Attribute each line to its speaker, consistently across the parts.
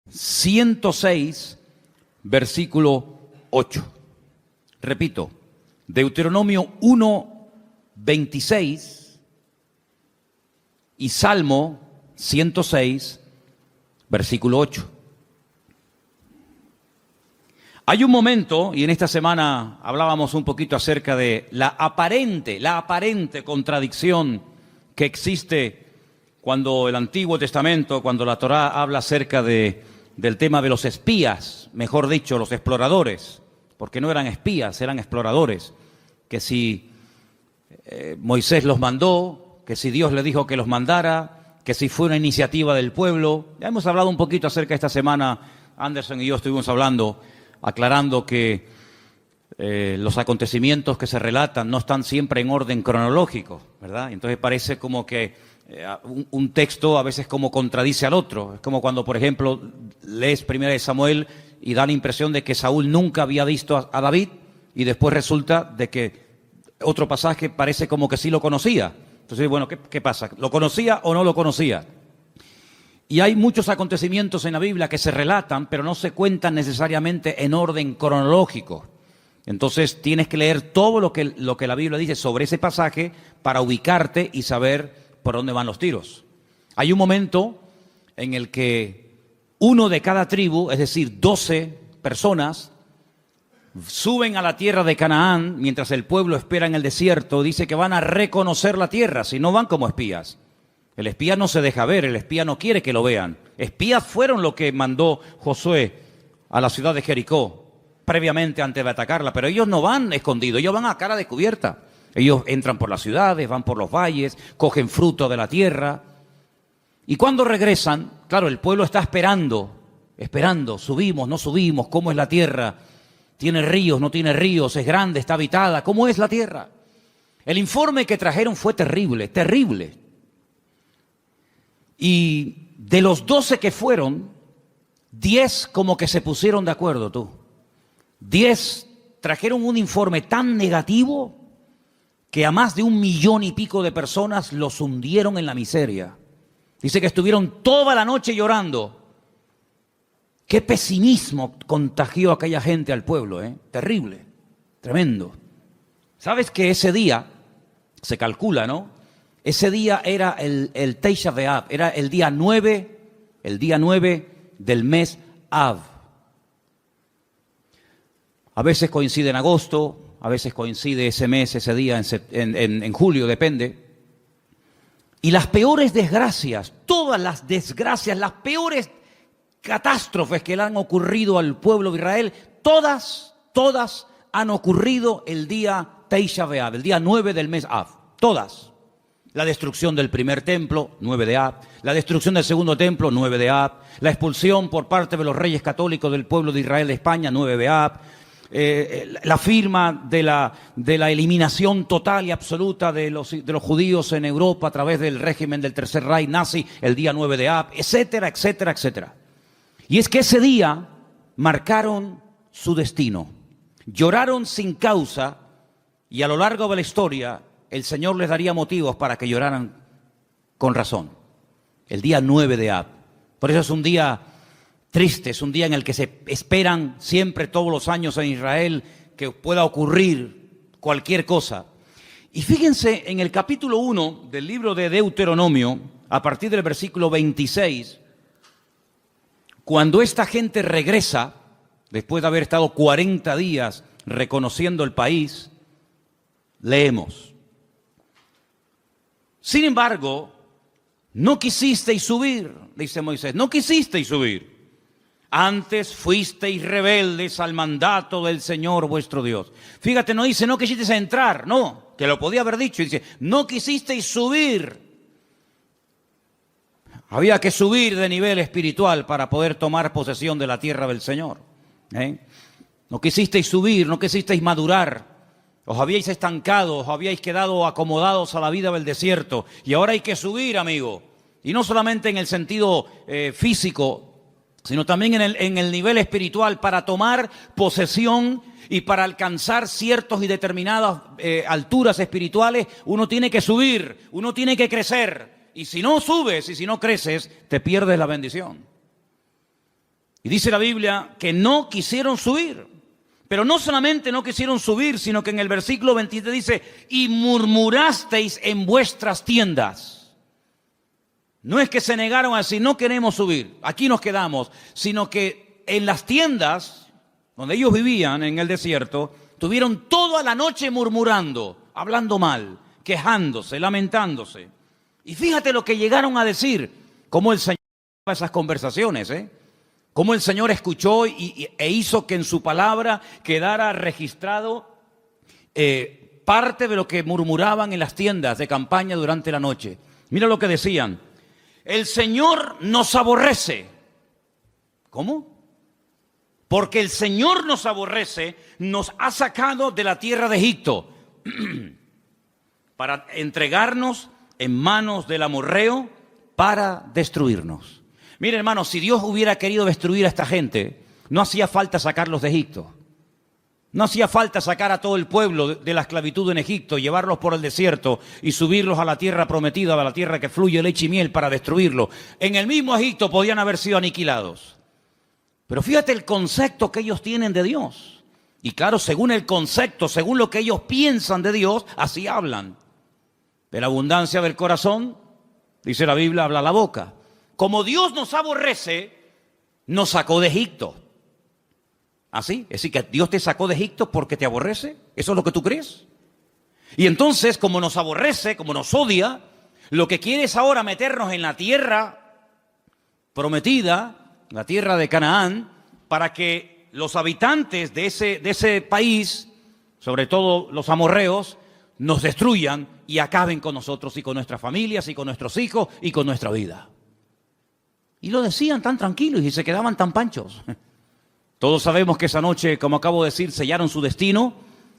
Speaker 1: 106, versículo 8. Repito, Deuteronomio 1, 26 y Salmo 106, versículo 8. Hay un momento, y en esta semana hablábamos un poquito acerca de la aparente contradicción que existe cuando el Antiguo Testamento, cuando la Torá habla acerca del tema de los espías, mejor dicho, los exploradores, porque no eran espías, eran exploradores, que si Moisés los mandó, que si Dios le dijo que los mandara, que si fue una iniciativa del pueblo. Ya hemos hablado un poquito acerca de esta semana, Anderson y yo estuvimos hablando, aclarando que los acontecimientos que se relatan no están siempre en orden cronológico, ¿verdad? Entonces parece como que un texto a veces como contradice al otro. Es como cuando, por ejemplo, lees Primera de Samuel y da la impresión de que Saúl nunca había visto a David y después resulta de que otro pasaje parece como que sí lo conocía. Entonces, bueno, ¿qué pasa? ¿Lo conocía o no lo conocía? Y hay muchos acontecimientos en la Biblia que se relatan, pero no se cuentan necesariamente en orden cronológico. Entonces tienes que leer todo lo que la Biblia dice sobre ese pasaje para ubicarte y saber por dónde van los tiros. Hay un momento en el que uno de cada tribu, es decir, 12 personas, suben a la tierra de Canaán mientras el pueblo espera en el desierto. Dice que van a reconocer la tierra, si no van como espías. El espía no se deja ver, el espía no quiere que lo vean. Espías fueron lo que mandó Josué a la ciudad de Jericó previamente antes de atacarla, pero ellos no van escondidos, ellos van a cara descubierta. Ellos entran por las ciudades, van por los valles, cogen fruto de la tierra. Y cuando regresan, claro, el pueblo está esperando, subimos, no subimos, ¿cómo es la tierra? ¿Tiene ríos, no tiene ríos? ¿Es grande, está habitada? ¿Cómo es la tierra? El informe que trajeron fue terrible, terrible. Y de los 12 que fueron, 10 como que se pusieron de acuerdo, tú. 10 trajeron un informe tan negativo que a más de 1,5 millones de personas los hundieron en la miseria. Dice que estuvieron toda la noche llorando. Qué pesimismo contagió aquella gente al pueblo, ¿eh? Terrible, tremendo. ¿Sabes que ese día, se calcula, ¿no? Ese día era el Tisha B'Av, era el día 9 del mes Av. A veces coincide en agosto, a veces coincide ese mes, ese día en julio, depende. Y las peores desgracias, todas las desgracias, las peores catástrofes que le han ocurrido al pueblo de Israel, todas han ocurrido el día Tisha B'Av, el día 9 del mes Av, todas. La destrucción del primer templo, 9 de Av. La destrucción del segundo templo, 9 de Av. La expulsión por parte de los reyes católicos del pueblo de Israel de España, 9 de Av. La firma de la eliminación total y absoluta de los judíos en Europa a través del régimen del Tercer Reich nazi, el día 9 de Av, etcétera, etcétera, etcétera. Y es que ese día marcaron su destino. Lloraron sin causa y a lo largo de la historia el Señor les daría motivos para que lloraran con razón. El día 9 de Av. Por eso es un día triste, es un día en el que se esperan siempre todos los años en Israel que pueda ocurrir cualquier cosa. Y fíjense en el capítulo 1 del libro de Deuteronomio, a partir del versículo 26, cuando esta gente regresa, después de haber estado 40 días reconociendo el país, leemos. Sin embargo, no quisisteis subir, dice Moisés, no quisisteis subir. Antes fuisteis rebeldes al mandato del Señor vuestro Dios. Fíjate, no dice no quisisteis entrar, no, que lo podía haber dicho. Dice, no quisisteis subir. Había que subir de nivel espiritual para poder tomar posesión de la tierra del Señor. No quisisteis subir, no quisisteis madurar. Os habíais estancado, os habíais quedado acomodados a la vida del desierto. Y ahora hay que subir, amigo. Y no solamente en el sentido físico, sino también en el nivel espiritual, para tomar posesión y para alcanzar ciertas y determinadas alturas espirituales. Uno tiene que subir, uno tiene que crecer. Y si no subes y si no creces, te pierdes la bendición. Y dice la Biblia que no quisieron subir. Pero no solamente no quisieron subir, sino que en el versículo 23 dice, y murmurasteis en vuestras tiendas. No es que se negaron a decir, no queremos subir, aquí nos quedamos, sino que en las tiendas donde ellos vivían en el desierto, tuvieron toda la noche murmurando, hablando mal, quejándose, lamentándose. Y fíjate lo que llegaron a decir, cómo el Señor esas conversaciones, cómo el Señor escuchó e hizo que en su palabra quedara registrado parte de lo que murmuraban en las tiendas de campaña durante la noche. Mira lo que decían. El Señor nos aborrece. ¿Cómo? Porque el Señor nos aborrece, nos ha sacado de la tierra de Egipto para entregarnos en manos del amorreo para destruirnos. Mire, hermanos, si Dios hubiera querido destruir a esta gente, no hacía falta sacarlos de Egipto. No hacía falta sacar a todo el pueblo de la esclavitud en Egipto, llevarlos por el desierto y subirlos a la tierra prometida, a la tierra que fluye leche y miel para destruirlos. En el mismo Egipto podían haber sido aniquilados. Pero fíjate el concepto que ellos tienen de Dios. Y claro, según el concepto, según lo que ellos piensan de Dios, así hablan. De la abundancia del corazón, dice la Biblia, habla la boca. Como Dios nos aborrece, nos sacó de Egipto. ¿Así? Es decir, que Dios te sacó de Egipto porque te aborrece. ¿Eso es lo que tú crees? Y entonces, como nos aborrece, como nos odia, lo que quiere es ahora meternos en la tierra prometida, la tierra de Canaán, para que los habitantes de ese país, sobre todo los amorreos, nos destruyan y acaben con nosotros y con nuestras familias y con nuestros hijos y con nuestra vida. Y lo decían tan tranquilos y se quedaban tan panchos. Todos sabemos que esa noche, como acabo de decir, sellaron su destino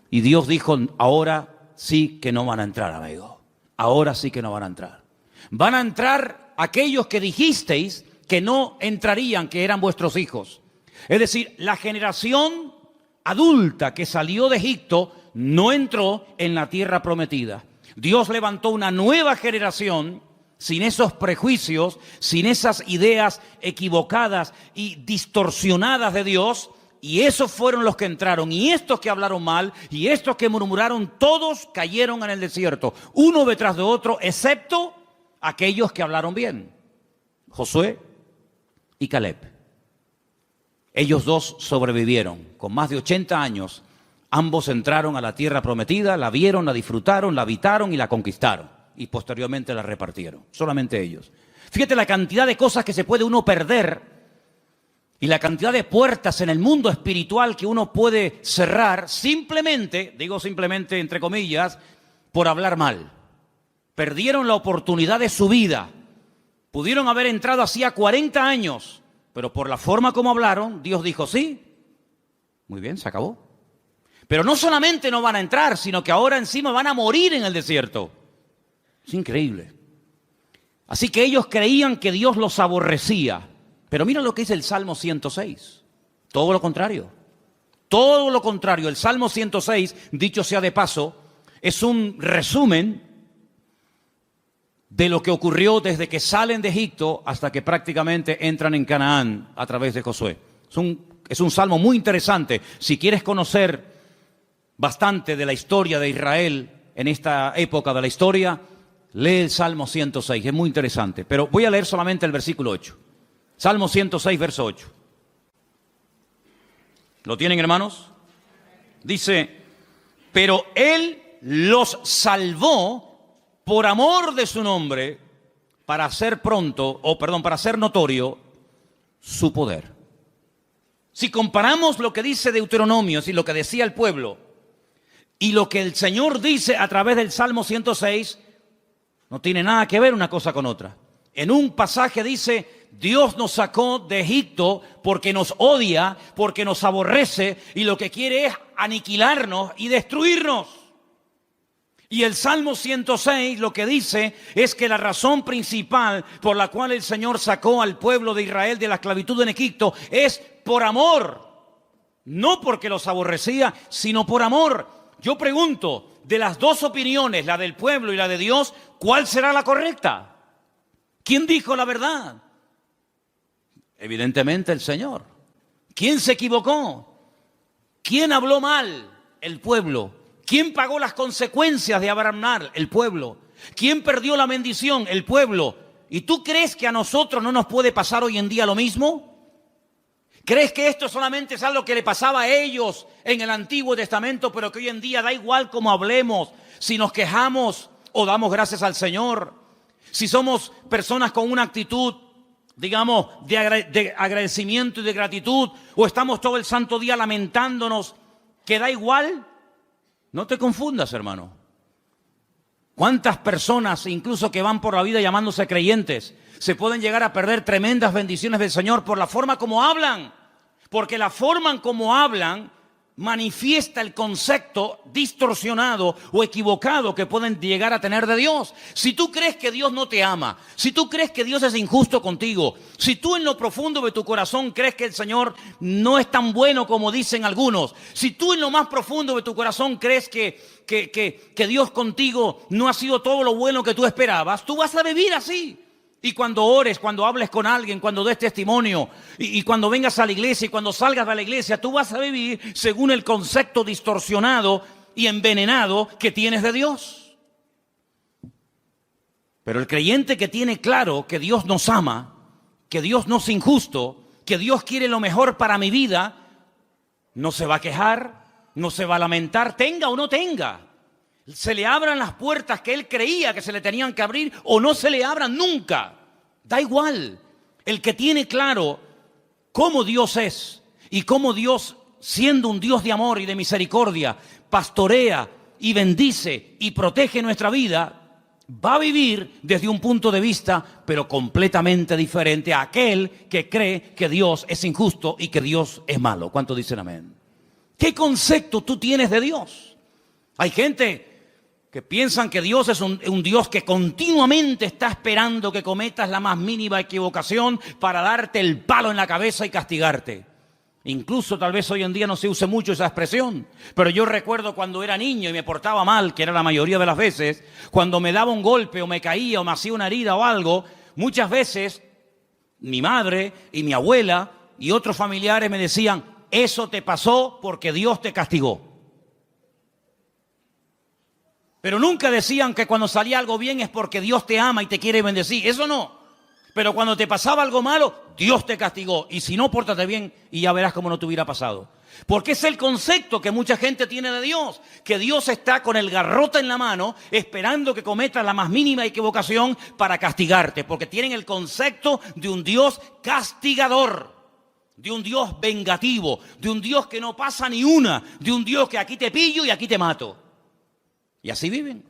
Speaker 1: y Dios dijo, ahora sí que no van a entrar, amigo. Ahora sí que no van a entrar. Van a entrar aquellos que dijisteis que no entrarían, que eran vuestros hijos. Es decir, la generación adulta que salió de Egipto no entró en la tierra prometida. Dios levantó una nueva generación sin esos prejuicios, sin esas ideas equivocadas y distorsionadas de Dios, y esos fueron los que entraron, y estos que hablaron mal, y estos que murmuraron, todos cayeron en el desierto, uno detrás de otro, excepto aquellos que hablaron bien, Josué y Caleb. Ellos dos sobrevivieron, con más de 80 años, ambos entraron a la tierra prometida, la vieron, la disfrutaron, la habitaron y la conquistaron. Y posteriormente la repartieron, solamente ellos. Fíjate la cantidad de cosas que se puede uno perder y la cantidad de puertas en el mundo espiritual que uno puede cerrar simplemente, digo simplemente entre comillas, por hablar mal. Perdieron la oportunidad de su vida. Pudieron haber entrado hacía 40 años, pero por la forma como hablaron, Dios dijo sí. Muy bien, se acabó. Pero no solamente no van a entrar, sino que ahora encima van a morir en el desierto. Es increíble. Así que ellos creían que Dios los aborrecía. Pero mira lo que dice el Salmo 106. Todo lo contrario. Todo lo contrario. El Salmo 106, dicho sea de paso, es un resumen de lo que ocurrió desde que salen de Egipto hasta que prácticamente entran en Canaán a través de Josué. Es un salmo muy interesante. Si quieres conocer bastante de la historia de Israel en esta época de la historia, lee el Salmo 106, es muy interesante. Pero voy a leer solamente el versículo 8. Salmo 106, verso 8. ¿Lo tienen, hermanos? Dice, pero Él los salvó por amor de su nombre, para hacer para hacer notorio su poder. Si comparamos lo que dice Deuteronomio y lo que decía el pueblo y lo que el Señor dice a través del Salmo 106, no tiene nada que ver una cosa con otra. En un pasaje dice, Dios nos sacó de Egipto porque nos odia, porque nos aborrece y lo que quiere es aniquilarnos y destruirnos. Y el Salmo 106 lo que dice es que la razón principal por la cual el Señor sacó al pueblo de Israel de la esclavitud en Egipto es por amor. No porque los aborrecía, sino por amor. Yo pregunto, de las dos opiniones, la del pueblo y la de Dios, ¿cuál será la correcta? ¿Quién dijo la verdad? Evidentemente el Señor. ¿Quién se equivocó? ¿Quién habló mal? El pueblo. ¿Quién pagó las consecuencias de hablar mal? El pueblo. ¿Quién perdió la bendición? El pueblo. ¿Y tú crees que a nosotros no nos puede pasar hoy en día lo mismo? ¿Crees que esto solamente es algo que le pasaba a ellos en el Antiguo Testamento, pero que hoy en día da igual cómo hablemos, si nos quejamos o damos gracias al Señor? Si somos personas con una actitud, digamos, de agradecimiento y de gratitud, o estamos todo el santo día lamentándonos, que da igual. No te confundas, hermano. ¿Cuántas personas, incluso que van por la vida llamándose creyentes, se pueden llegar a perder tremendas bendiciones del Señor por la forma como hablan? Porque la forma en como hablan manifiesta el concepto distorsionado o equivocado que pueden llegar a tener de Dios. Si tú crees que Dios no te ama, si tú crees que Dios es injusto contigo, si tú en lo profundo de tu corazón crees que el Señor no es tan bueno como dicen algunos, si tú en lo más profundo de tu corazón crees que Dios contigo no ha sido todo lo bueno que tú esperabas, tú vas a vivir así. Y cuando ores, cuando hables con alguien, cuando des testimonio, y cuando vengas a la iglesia y cuando salgas de la iglesia, tú vas a vivir según el concepto distorsionado y envenenado que tienes de Dios. Pero el creyente que tiene claro que Dios nos ama, que Dios no es injusto, que Dios quiere lo mejor para mi vida, no se va a quejar, no se va a lamentar, tenga o no tenga. Se le abran las puertas que él creía que se le tenían que abrir o no se le abran nunca. Da igual. El que tiene claro cómo Dios es y cómo Dios, siendo un Dios de amor y de misericordia, pastorea y bendice y protege nuestra vida, va a vivir desde un punto de vista, pero completamente diferente a aquel que cree que Dios es injusto y que Dios es malo. ¿Cuántos dicen amén? ¿Qué concepto tú tienes de Dios? Hay gente que piensan que Dios es un Dios que continuamente está esperando que cometas la más mínima equivocación para darte el palo en la cabeza y castigarte. Incluso tal vez hoy en día no se use mucho esa expresión, pero yo recuerdo cuando era niño y me portaba mal, que era la mayoría de las veces, cuando me daba un golpe o me caía o me hacía una herida o algo, muchas veces mi madre y mi abuela y otros familiares me decían, eso te pasó porque Dios te castigó. Pero nunca decían que cuando salía algo bien es porque Dios te ama y te quiere bendecir. Eso no. Pero cuando te pasaba algo malo, Dios te castigó. Y si no, pórtate bien y ya verás cómo no te hubiera pasado. Porque es el concepto que mucha gente tiene de Dios. Que Dios está con el garrote en la mano esperando que cometas la más mínima equivocación para castigarte. Porque tienen el concepto de un Dios castigador. De un Dios vengativo. De un Dios que no pasa ni una. De un Dios que aquí te pillo y aquí te mato. Y así viven,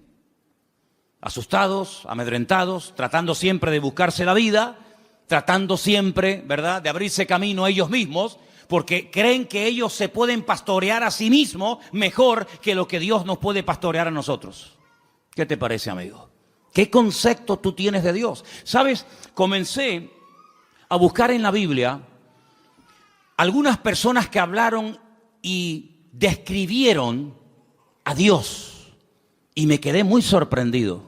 Speaker 1: asustados, amedrentados, tratando siempre de buscarse la vida, tratando siempre, ¿verdad?, de abrirse camino a ellos mismos, porque creen que ellos se pueden pastorear a sí mismos mejor que lo que Dios nos puede pastorear a nosotros. ¿Qué te parece, amigo? ¿Qué concepto tú tienes de Dios? ¿Sabes? Comencé a buscar en la Biblia algunas personas que hablaron y describieron a Dios. Y me quedé muy sorprendido,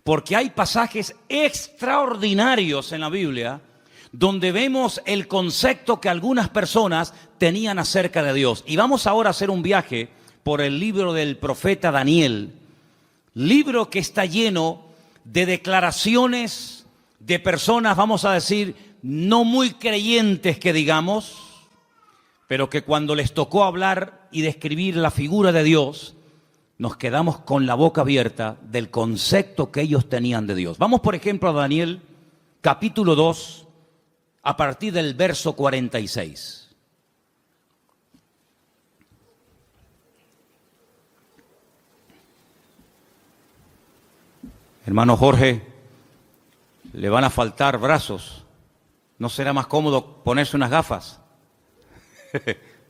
Speaker 1: porque hay pasajes extraordinarios en la Biblia donde vemos el concepto que algunas personas tenían acerca de Dios. Y vamos ahora a hacer un viaje por el libro del profeta Daniel, libro que está lleno de declaraciones de personas, vamos a decir, no muy creyentes que digamos, pero que cuando les tocó hablar y describir la figura de Dios, nos quedamos con la boca abierta del concepto que ellos tenían de Dios. Vamos, por ejemplo, a Daniel, capítulo 2, a partir del verso 46. Hermano Jorge, le van a faltar brazos. ¿No será más cómodo ponerse unas gafas?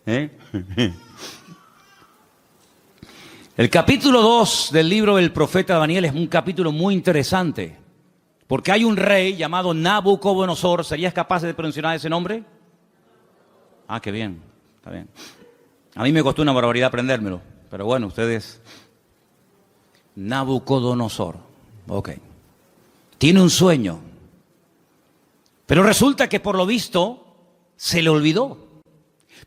Speaker 1: ¿Eh? El capítulo 2 del libro del profeta Daniel es un capítulo muy interesante, porque hay un rey llamado Nabucodonosor. ¿Serías capaz de pronunciar ese nombre? Ah, qué bien, está bien. A mí me costó una barbaridad aprendérmelo, pero bueno, ustedes... Nabucodonosor, ok. Tiene un sueño, pero resulta que por lo visto se le olvidó.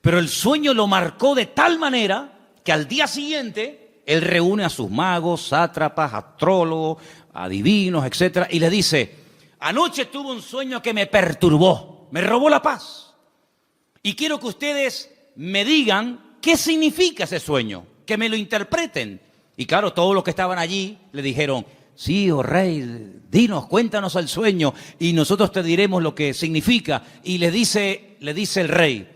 Speaker 1: Pero el sueño lo marcó de tal manera que al día siguiente él reúne a sus magos, sátrapas, astrólogos, adivinos, etc. Y le dice: anoche tuve un sueño que me perturbó, me robó la paz. Y quiero que ustedes me digan qué significa ese sueño, que me lo interpreten. Y claro, todos los que estaban allí le dijeron: sí, oh rey, dinos, cuéntanos el sueño y nosotros te diremos lo que significa. Y le dice el rey: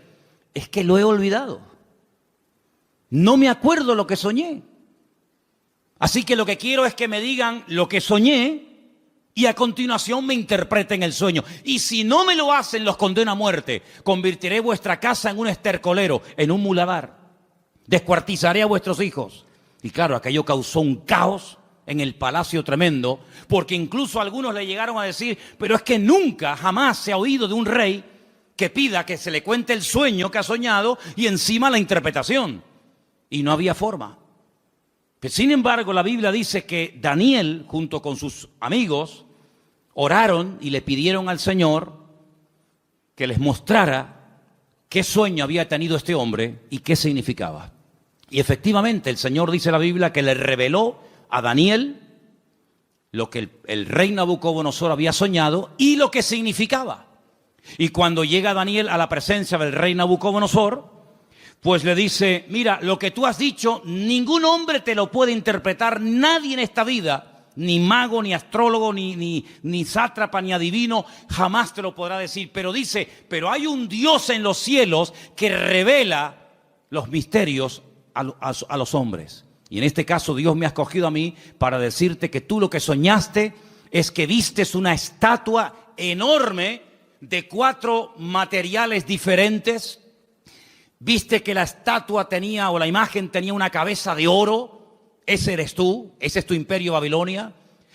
Speaker 1: es que lo he olvidado. No me acuerdo lo que soñé. Así que lo que quiero es que me digan lo que soñé y a continuación me interpreten el sueño. Y si no me lo hacen, los condeno a muerte. Convertiré vuestra casa en un estercolero, en un muladar. Descuartizaré a vuestros hijos. Y claro, aquello causó un caos en el palacio tremendo, porque incluso algunos le llegaron a decir: pero es que nunca, jamás se ha oído de un rey que pida que se le cuente el sueño que ha soñado y encima la interpretación. Y no había forma. Pero sin embargo, la Biblia dice que Daniel, junto con sus amigos, oraron y le pidieron al Señor que les mostrara qué sueño había tenido este hombre y qué significaba. Y efectivamente, el Señor, dice la Biblia, que le reveló a Daniel lo que el rey Nabucodonosor había soñado y lo que significaba. Y cuando llega Daniel a la presencia del rey Nabucodonosor, pues le dice: mira, lo que tú has dicho, ningún hombre te lo puede interpretar, nadie en esta vida, ni mago, ni astrólogo, ni sátrapa, ni adivino, jamás te lo podrá decir. Pero dice: pero hay un Dios en los cielos que revela los misterios a los hombres. Y en este caso Dios me ha escogido a mí para decirte que tú lo que soñaste es que vistes una estatua enorme de 4 materiales diferentes. Viste que la estatua tenía, o la imagen tenía, una cabeza de oro. Ese eres tú, ese es tu imperio Babilonia.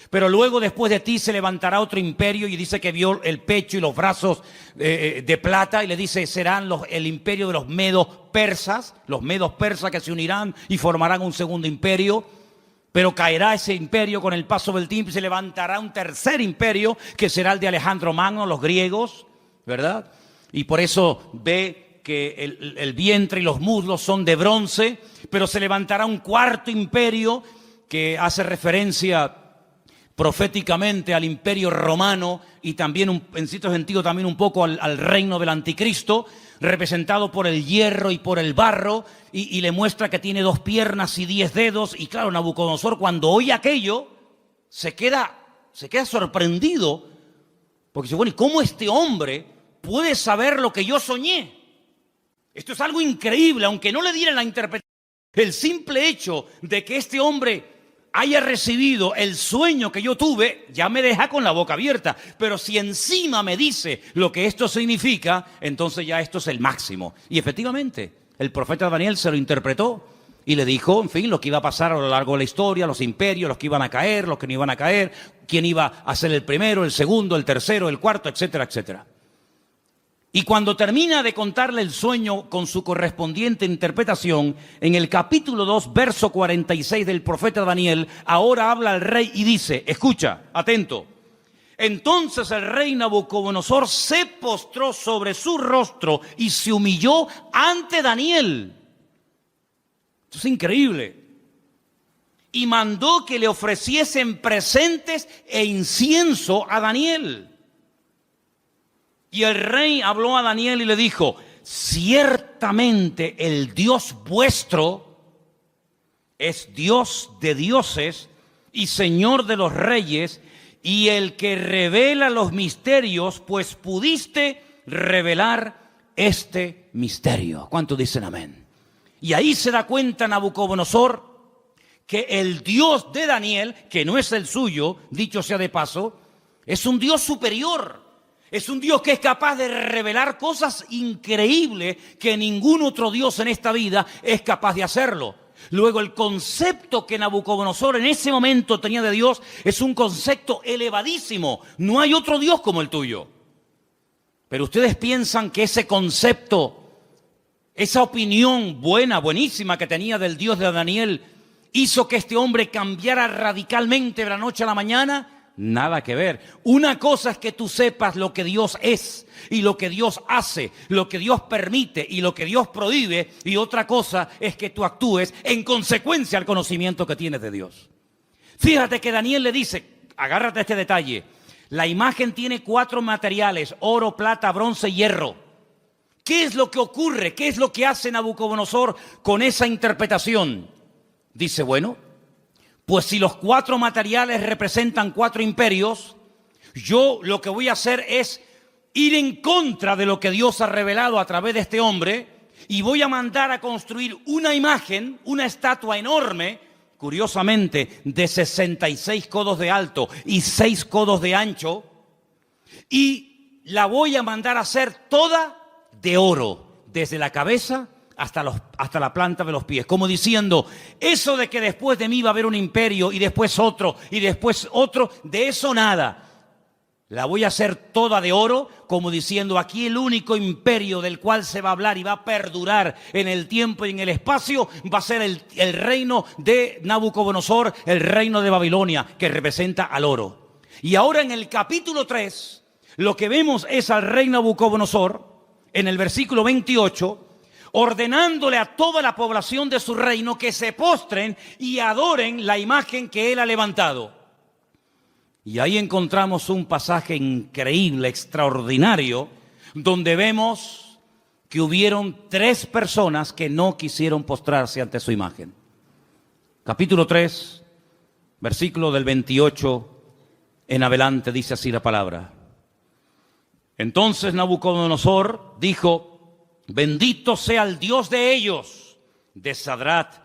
Speaker 1: Pero luego después de ti se levantará otro imperio, y dice que vio el pecho y los brazos de plata, y le dice: serán el imperio de los medos persas que se unirán y formarán un segundo imperio. Pero caerá ese imperio con el paso del tiempo y se levantará un tercer imperio que será el de Alejandro Magno, los griegos, ¿verdad? Y por eso ve que el vientre y los muslos son de bronce, pero se levantará un cuarto imperio que hace referencia proféticamente al imperio romano y también, en cierto sentido, también un poco al reino del anticristo, representado por el hierro y por el barro, y le muestra que tiene 2 piernas y 10 dedos. Y claro, Nabucodonosor, cuando oye aquello, se queda sorprendido, porque dice: bueno, ¿y cómo este hombre puede saber lo que yo soñé? Esto es algo increíble, aunque no le dieran la interpretación. El simple hecho de que este hombre haya recibido el sueño que yo tuve, ya me deja con la boca abierta. Pero si encima me dice lo que esto significa, entonces ya esto es el máximo. Y efectivamente, el profeta Daniel se lo interpretó y le dijo, en fin, lo que iba a pasar a lo largo de la historia, los imperios, los que iban a caer, los que no iban a caer, quién iba a ser el primero, el segundo, el tercero, el cuarto, etcétera, etcétera. Y cuando termina de contarle el sueño con su correspondiente interpretación, en el capítulo 2, verso 46 del profeta Daniel, ahora habla al rey y dice: escucha, atento. Entonces el rey Nabucodonosor se postró sobre su rostro y se humilló ante Daniel. Esto es increíble. Y mandó que le ofreciesen presentes e incienso a Daniel. Y el rey habló a Daniel y le dijo: ciertamente el Dios vuestro es Dios de dioses y Señor de los reyes, y el que revela los misterios, pues pudiste revelar este misterio. ¿Cuántos dicen amén? Y ahí se da cuenta Nabucodonosor que el Dios de Daniel, que no es el suyo, dicho sea de paso, es un Dios superior. Es un Dios que es capaz de revelar cosas increíbles que ningún otro Dios en esta vida es capaz de hacerlo. Luego, el concepto que Nabucodonosor en ese momento tenía de Dios es un concepto elevadísimo. No hay otro Dios como el tuyo. Pero ustedes piensan que ese concepto, esa opinión buenísima que tenía del Dios de Daniel, hizo que este hombre cambiara radicalmente de la noche a la mañana. Nada que ver. Una cosa es que tú sepas lo que Dios es y lo que Dios hace, lo que Dios permite y lo que Dios prohíbe, y otra cosa es que tú actúes en consecuencia al conocimiento que tienes de Dios. Fíjate que Daniel le dice, agárrate a este detalle, la imagen tiene 4 materiales: oro, plata, bronce y hierro. ¿Qué es lo que ocurre? ¿Qué es lo que hace Nabucodonosor con esa interpretación? Dice, bueno, pues si los 4 materiales representan 4 imperios, yo lo que voy a hacer es ir en contra de lo que Dios ha revelado a través de este hombre, y voy a mandar a construir una imagen, una estatua enorme, curiosamente de 66 codos de alto y 6 codos de ancho, y la voy a mandar a hacer toda de oro, desde la cabeza hasta la planta de los pies, como diciendo, eso de que después de mí va a haber un imperio y después otro y después otro, de eso nada. La voy a hacer toda de oro, como diciendo, aquí el único imperio del cual se va a hablar y va a perdurar en el tiempo y en el espacio va a ser el reino de Nabucodonosor, el reino de Babilonia, que representa al oro. Y ahora en el capítulo 3, lo que vemos es al rey Nabucodonosor, en el versículo 28, ordenándole a toda la población de su reino que se postren y adoren la imagen que él ha levantado. Y ahí encontramos un pasaje increíble, extraordinario, donde vemos que hubieron 3 personas que no quisieron postrarse ante su imagen. Capítulo 3, versículo del 28 en adelante, dice así la palabra. Entonces Nabucodonosor dijo, bendito sea el Dios de ellos, de Sadrat,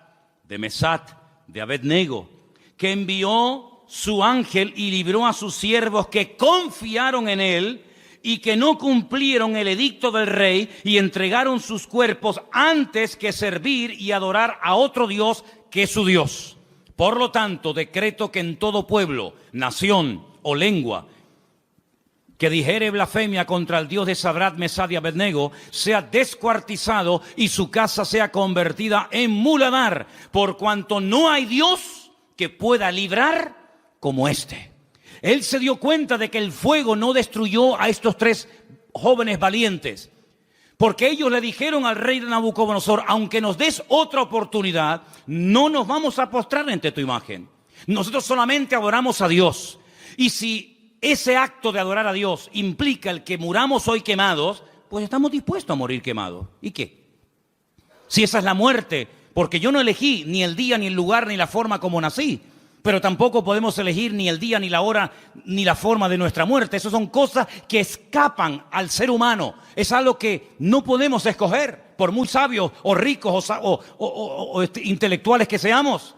Speaker 1: de Mesat, de Abednego, que envió su ángel y libró a sus siervos que confiaron en él y que no cumplieron el edicto del rey y entregaron sus cuerpos antes que servir y adorar a otro Dios que es su Dios. Por lo tanto, decreto que en todo pueblo, nación o lengua que dijere blasfemia contra el Dios de Sadrat, Mesad y Abednego, sea descuartizado y su casa sea convertida en muladar, por cuanto no hay Dios que pueda librar como este. Él se dio cuenta de que el fuego no destruyó a estos 3 jóvenes valientes, porque ellos le dijeron al rey de Nabucodonosor, aunque nos des otra oportunidad, no nos vamos a postrar ante tu imagen. Nosotros solamente adoramos a Dios. Y si ese acto de adorar a Dios implica el que muramos hoy quemados, pues estamos dispuestos a morir quemados. ¿Y qué? Si esa es la muerte, porque yo no elegí ni el día, ni el lugar, ni la forma como nací, pero tampoco podemos elegir ni el día, ni la hora, ni la forma de nuestra muerte. Esas son cosas que escapan al ser humano. Es algo que no podemos escoger, por muy sabios o ricos o intelectuales que seamos.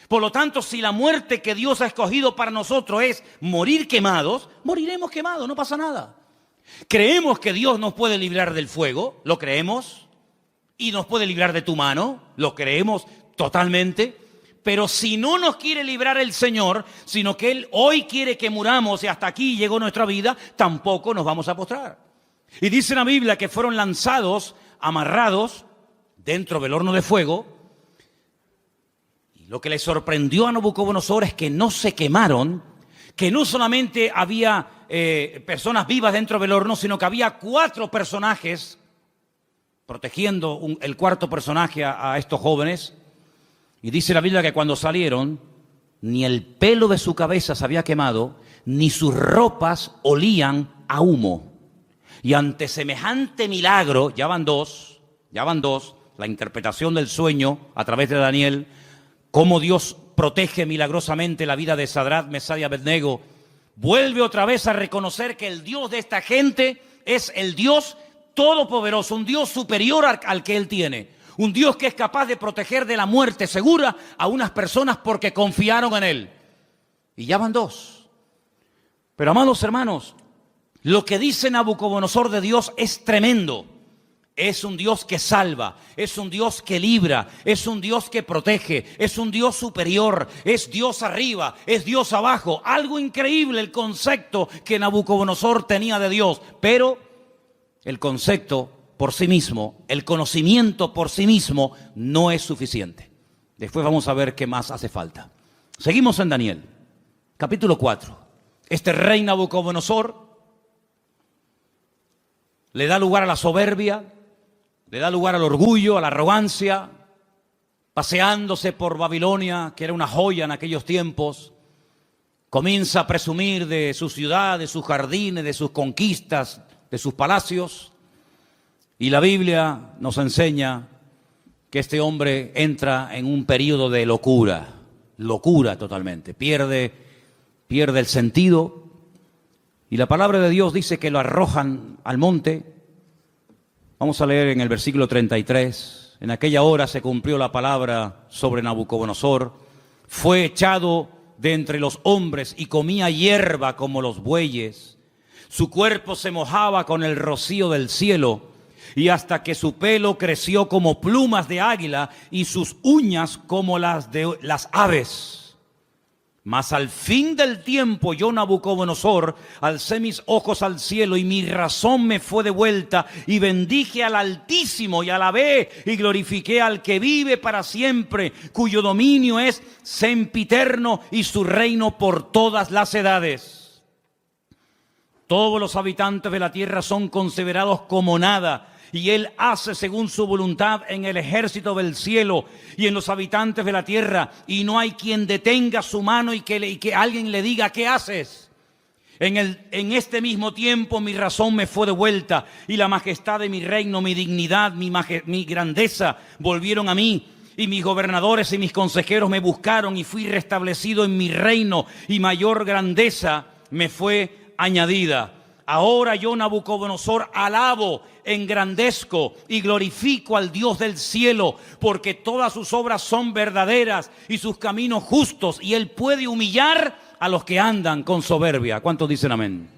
Speaker 1: Por lo tanto, si la muerte que Dios ha escogido para nosotros es morir quemados, moriremos quemados, no pasa nada. ¿Creemos que Dios nos puede librar del fuego? ¿Lo creemos? ¿Y nos puede librar de tu mano? ¿Lo creemos totalmente? Pero si no nos quiere librar el Señor, sino que Él hoy quiere que muramos y hasta aquí llegó nuestra vida, tampoco nos vamos a postrar. Y dice la Biblia que fueron lanzados, amarrados, dentro del horno de fuego. Lo que le sorprendió a Nabucodonosor es que no se quemaron, que no solamente había personas vivas dentro del horno, sino que había 4 personajes protegiendo el 4.º personaje a estos jóvenes. Y dice la Biblia que cuando salieron, ni el pelo de su cabeza se había quemado, ni sus ropas olían a humo. Y ante semejante milagro, ya van dos, la interpretación del sueño a través de Daniel, cómo Dios protege milagrosamente la vida de Sadrat, Mesad y Abednego, vuelve otra vez a reconocer que el Dios de esta gente es el Dios todopoderoso, un Dios superior al que Él tiene, un Dios que es capaz de proteger de la muerte segura a unas personas porque confiaron en Él. Y ya van 2. Pero amados hermanos, lo que dice Nabucodonosor de Dios es tremendo. Es un Dios que salva, es un Dios que libra, es un Dios que protege, es un Dios superior, es Dios arriba, es Dios abajo. Algo increíble el concepto que Nabucodonosor tenía de Dios, pero el concepto por sí mismo, el conocimiento por sí mismo no es suficiente. Después vamos a ver qué más hace falta. Seguimos en Daniel, capítulo 4. Este rey Nabucodonosor le da lugar a la soberbia, le da lugar al orgullo, a la arrogancia, paseándose por Babilonia, que era una joya en aquellos tiempos. Comienza a presumir de su ciudad, de sus jardines, de sus conquistas, de sus palacios. Y la Biblia nos enseña que este hombre entra en un periodo de locura totalmente. Pierde el sentido. Y la palabra de Dios dice que lo arrojan al monte. Vamos a leer en el versículo 33. En aquella hora se cumplió la palabra sobre Nabucodonosor. Fue echado de entre los hombres y comía hierba como los bueyes. Su cuerpo se mojaba con el rocío del cielo, y hasta que su pelo creció como plumas de águila y sus uñas como las de las aves. Mas al fin del tiempo yo, Nabucodonosor, alcé mis ojos al cielo y mi razón me fue devuelta, y bendije al Altísimo y alabé y glorifiqué al que vive para siempre, cuyo dominio es sempiterno y su reino por todas las edades. Todos los habitantes de la tierra son considerados como nada, y él hace según su voluntad en el ejército del cielo y en los habitantes de la tierra, y no hay quien detenga su mano y que alguien le diga: ¿qué haces? En este mismo tiempo mi razón me fue devuelta, y la majestad de mi reino, mi dignidad, mi grandeza volvieron a mí. Y mis gobernadores y mis consejeros me buscaron, y fui restablecido en mi reino, y mayor grandeza me fue añadida. Ahora yo, Nabucodonosor, alabo, engrandezco y glorifico al Dios del cielo, porque todas sus obras son verdaderas y sus caminos justos, y él puede humillar a los que andan con soberbia. ¿Cuántos dicen amén?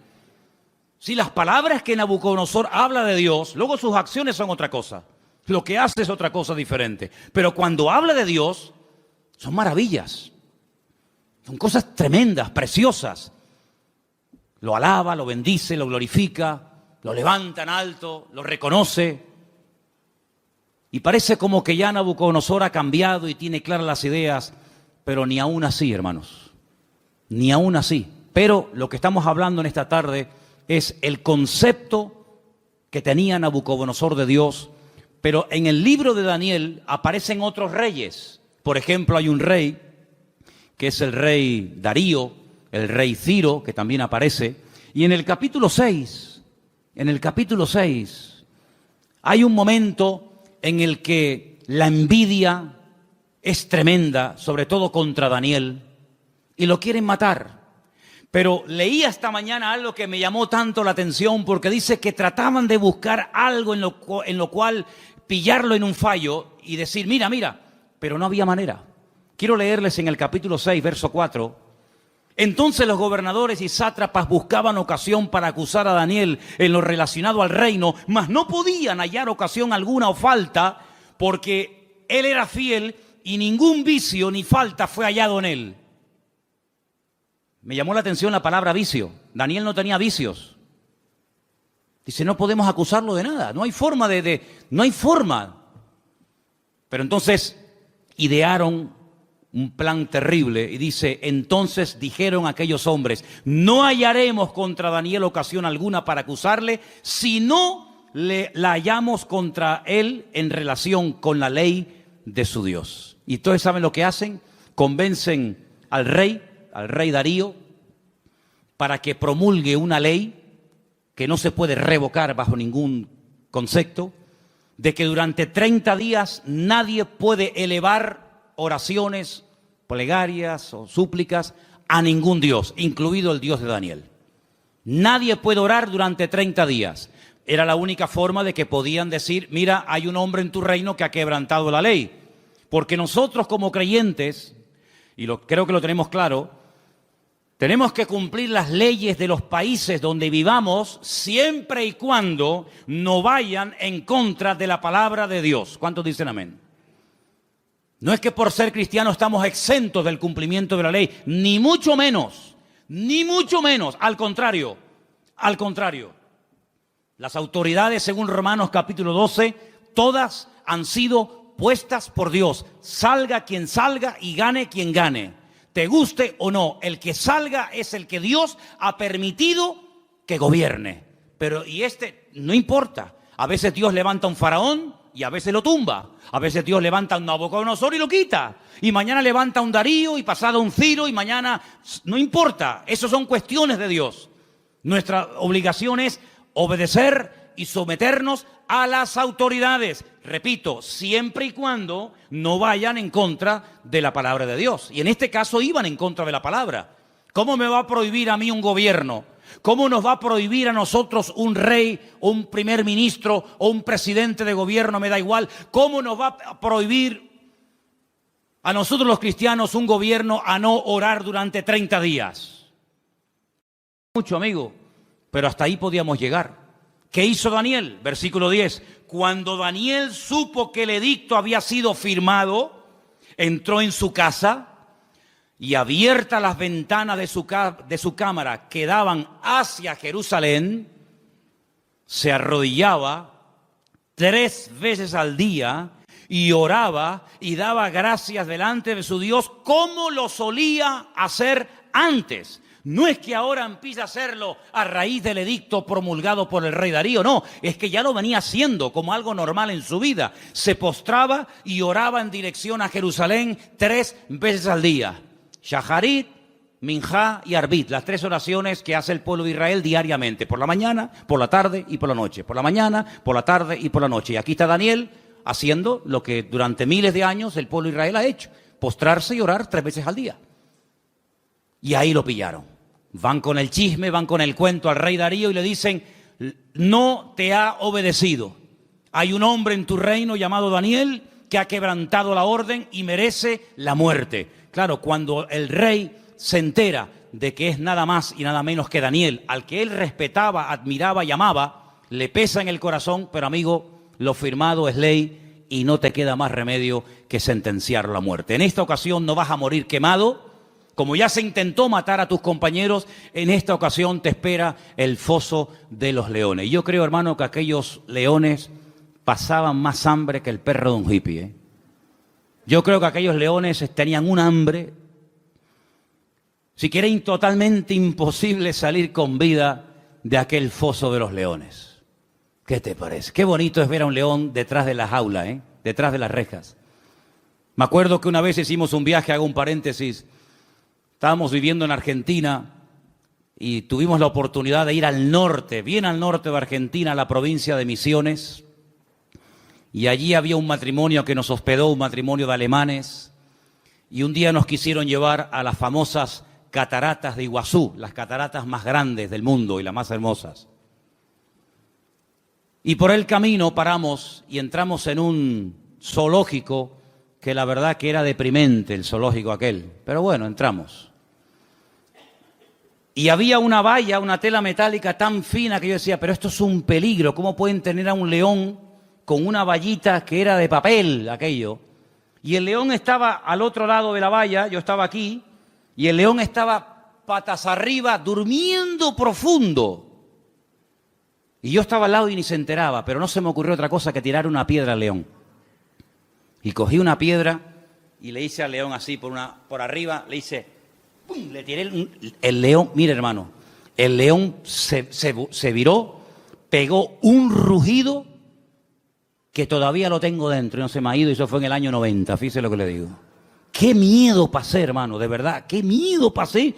Speaker 1: Si las palabras que Nabucodonosor habla de Dios, luego sus acciones son otra cosa. Lo que hace es otra cosa diferente. Pero cuando habla de Dios, son maravillas. Son cosas tremendas, preciosas. Lo alaba, lo bendice, lo glorifica, lo levanta en alto, lo reconoce. Y parece como que ya Nabucodonosor ha cambiado y tiene claras las ideas, pero ni aún así, hermanos, ni aún así. Pero lo que estamos hablando en esta tarde es el concepto que tenía Nabucodonosor de Dios. Pero en el libro de Daniel aparecen otros reyes. Por ejemplo, hay un rey que es el rey Darío, el rey Ciro, que también aparece. Y en el capítulo 6, hay un momento en el que la envidia es tremenda, sobre todo contra Daniel, y lo quieren matar. Pero leí esta mañana algo que me llamó tanto la atención, porque dice que trataban de buscar algo en lo cual pillarlo en un fallo y decir: mira, pero no había manera. Quiero leerles en el capítulo 6, verso 4. Entonces los gobernadores y sátrapas buscaban ocasión para acusar a Daniel en lo relacionado al reino, mas no podían hallar ocasión alguna o falta, porque él era fiel y ningún vicio ni falta fue hallado en él. Me llamó la atención la palabra vicio. Daniel no tenía vicios. Dice: no podemos acusarlo de nada, no hay forma no hay forma. Pero entonces idearon un plan terrible, y dice: entonces dijeron aquellos hombres: no hallaremos contra Daniel ocasión alguna para acusarle, si no la hallamos contra él en relación con la ley de su Dios. Y entonces, ¿saben lo que hacen? Convencen al rey Darío, para que promulgue una ley que no se puede revocar bajo ningún concepto, de que durante 30 días nadie puede elevar oraciones, plegarias o súplicas a ningún Dios, incluido el Dios de Daniel. Nadie puede orar durante 30 días. Era la única forma de que podían decir: mira, hay un hombre en tu reino que ha quebrantado la ley. Porque nosotros como creyentes, y creo que lo tenemos claro, tenemos que cumplir las leyes de los países donde vivamos, siempre y cuando no vayan en contra de la palabra de Dios. ¿Cuántos dicen amén? No es que por ser cristianos estamos exentos del cumplimiento de la ley, ni mucho menos, al contrario. Las autoridades, según Romanos capítulo 12, todas han sido puestas por Dios. Salga quien salga y gane quien gane. te guste o no, el que salga es el que Dios ha permitido que gobierne. Pero, y no importa. A veces Dios levanta un faraón y a veces lo tumba. A veces Dios levanta un Nabucodonosor y lo quita. Y mañana levanta un Darío y pasado un Ciro y mañana... No importa, eso son cuestiones de Dios. Nuestra obligación es obedecer y someternos a las autoridades. Repito, siempre y cuando no vayan en contra de la palabra de Dios. Y en este caso iban en contra de la palabra. ¿Cómo me va a prohibir a mí un gobierno? ¿Cómo nos va a prohibir a nosotros un rey, o un primer ministro o un presidente de gobierno? Me da igual. ¿Cómo nos va a prohibir a nosotros los cristianos un gobierno a no orar durante 30 días? Mucho, amigo, pero hasta ahí podíamos llegar. ¿Qué hizo Daniel? Versículo 10. Cuando Daniel supo que el edicto había sido firmado, entró en su casa y abiertas las ventanas de su cámara que daban hacia Jerusalén, se arrodillaba 3 veces al día y oraba y daba gracias delante de su Dios como lo solía hacer antes. No es que ahora empiece a hacerlo a raíz del edicto promulgado por el rey Darío, no, es que ya lo venía haciendo como algo normal en su vida. Se postraba y oraba en dirección a Jerusalén 3 veces al día. Shaharit, Minjá y Arbit, las 3 oraciones que hace el pueblo de Israel diariamente, por la mañana, por la tarde y por la noche. Por la mañana, por la tarde y por la noche. Y aquí está Daniel haciendo lo que durante miles de años el pueblo de Israel ha hecho, postrarse y orar 3 veces al día. Y ahí lo pillaron. Van con el chisme, van con el cuento al rey Darío y le dicen, no te ha obedecido. Hay un hombre en tu reino llamado Daniel que ha quebrantado la orden y merece la muerte. Claro, cuando el rey se entera de que es nada más y nada menos que Daniel, al que él respetaba, admiraba y amaba, le pesa en el corazón, pero amigo, lo firmado es ley y no te queda más remedio que sentenciarlo a muerte. En esta ocasión no vas a morir quemado. Como ya se intentó matar a tus compañeros, en esta ocasión te espera el foso de los leones. Y yo creo, hermano, que aquellos leones pasaban más hambre que el perro de un hippie, ¿eh? Yo creo que aquellos leones tenían un hambre, si quieren, totalmente imposible salir con vida de aquel foso de los leones. ¿Qué te parece? Qué bonito es ver a un león detrás de la jaula, ¿eh? Detrás de las rejas. Me acuerdo que una vez hicimos un viaje, hago un paréntesis. Estábamos viviendo en Argentina y tuvimos la oportunidad de ir al norte, bien al norte de Argentina, a la provincia de Misiones. Y allí había un matrimonio que nos hospedó, un matrimonio de alemanes. Y un día nos quisieron llevar a las famosas cataratas de Iguazú, las cataratas más grandes del mundo y las más hermosas. Y por el camino paramos y entramos en un zoológico que la verdad que era deprimente, el zoológico aquel. Pero bueno, entramos. Y había una valla, una tela metálica tan fina que yo decía, pero esto es un peligro. ¿Cómo pueden tener a un león con una vallita que era de papel, aquello? Y el león estaba al otro lado de la valla, yo estaba aquí, y el león estaba patas arriba, durmiendo profundo. Y yo estaba al lado y ni se enteraba, pero no se me ocurrió otra cosa que tirar una piedra al león. Y cogí una piedra y le hice al león así por arriba, le hice... ¡Pum! Le tiré el león, mire hermano, el león se viró, pegó un rugido que todavía lo tengo dentro y no se me ha ido, y eso fue en el año 90, fíjese lo que le digo. Qué miedo pasé, hermano, de verdad, qué miedo pasé.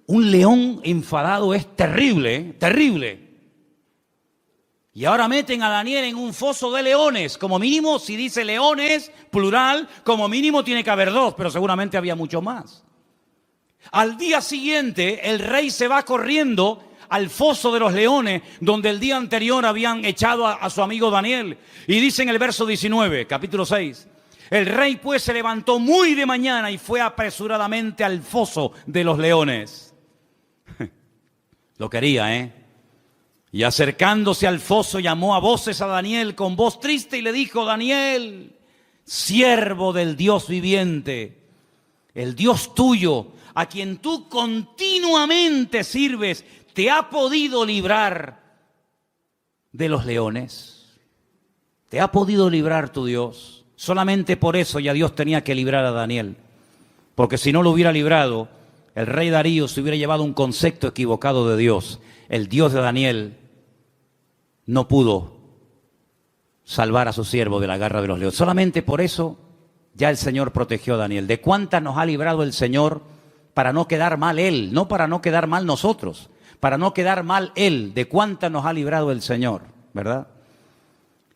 Speaker 1: Un león enfadado es terrible, ¿eh? Terrible. Y ahora meten a Daniel en un foso de leones. Como mínimo, si dice leones, plural, como mínimo tiene que haber 2, pero seguramente había mucho más. Al día siguiente, el rey se va corriendo al foso de los leones, donde el día anterior habían echado a su amigo Daniel. Y dice en el verso 19, capítulo 6, el rey pues se levantó muy de mañana y fue apresuradamente al foso de los leones. Lo quería, ¿eh? Y acercándose al foso llamó a voces a Daniel con voz triste y le dijo, Daniel, siervo del Dios viviente, el Dios tuyo, a quien tú continuamente sirves, ¿te ha podido librar de los leones? ¿Te ha podido librar tu Dios? Solamente por eso ya Dios tenía que librar a Daniel. porque si no lo hubiera librado, el rey Darío se hubiera llevado un concepto equivocado de Dios. El Dios de Daniel no pudo salvar a su siervo de la garra de los leones. Solamente por eso ya el Señor protegió a Daniel. ¿De cuántas nos ha librado el Señor para no quedar mal Él? No para no quedar mal nosotros, para no quedar mal Él. ¿De cuántas nos ha librado el Señor? ¿Verdad?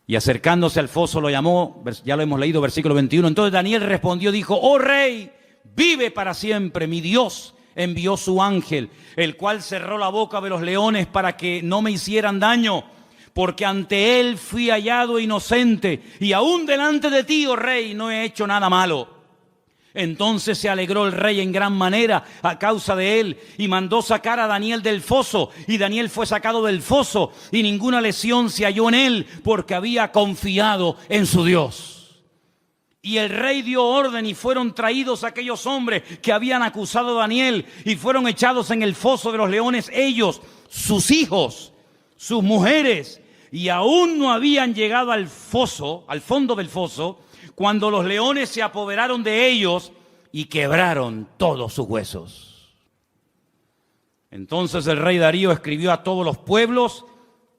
Speaker 1: Y acercándose al foso lo llamó, ya lo hemos leído, versículo 21. Entonces Daniel respondió, dijo, oh rey, vive para siempre, mi Dios envió su ángel, el cual cerró la boca de los leones para que no me hicieran daño, porque ante él fui hallado inocente, y aún delante de ti, oh rey, no he hecho nada malo. Entonces se alegró el rey en gran manera a causa de él y mandó sacar a Daniel del foso. Y Daniel fue sacado del foso y ninguna lesión se halló en él porque había confiado en su Dios. Y el rey dio orden y fueron traídos aquellos hombres que habían acusado a Daniel y fueron echados en el foso de los leones ellos, sus hijos, sus mujeres. Y aún no habían llegado al foso, al fondo del foso, cuando los leones se apoderaron de ellos y quebraron todos sus huesos. Entonces el rey Darío escribió a todos los pueblos,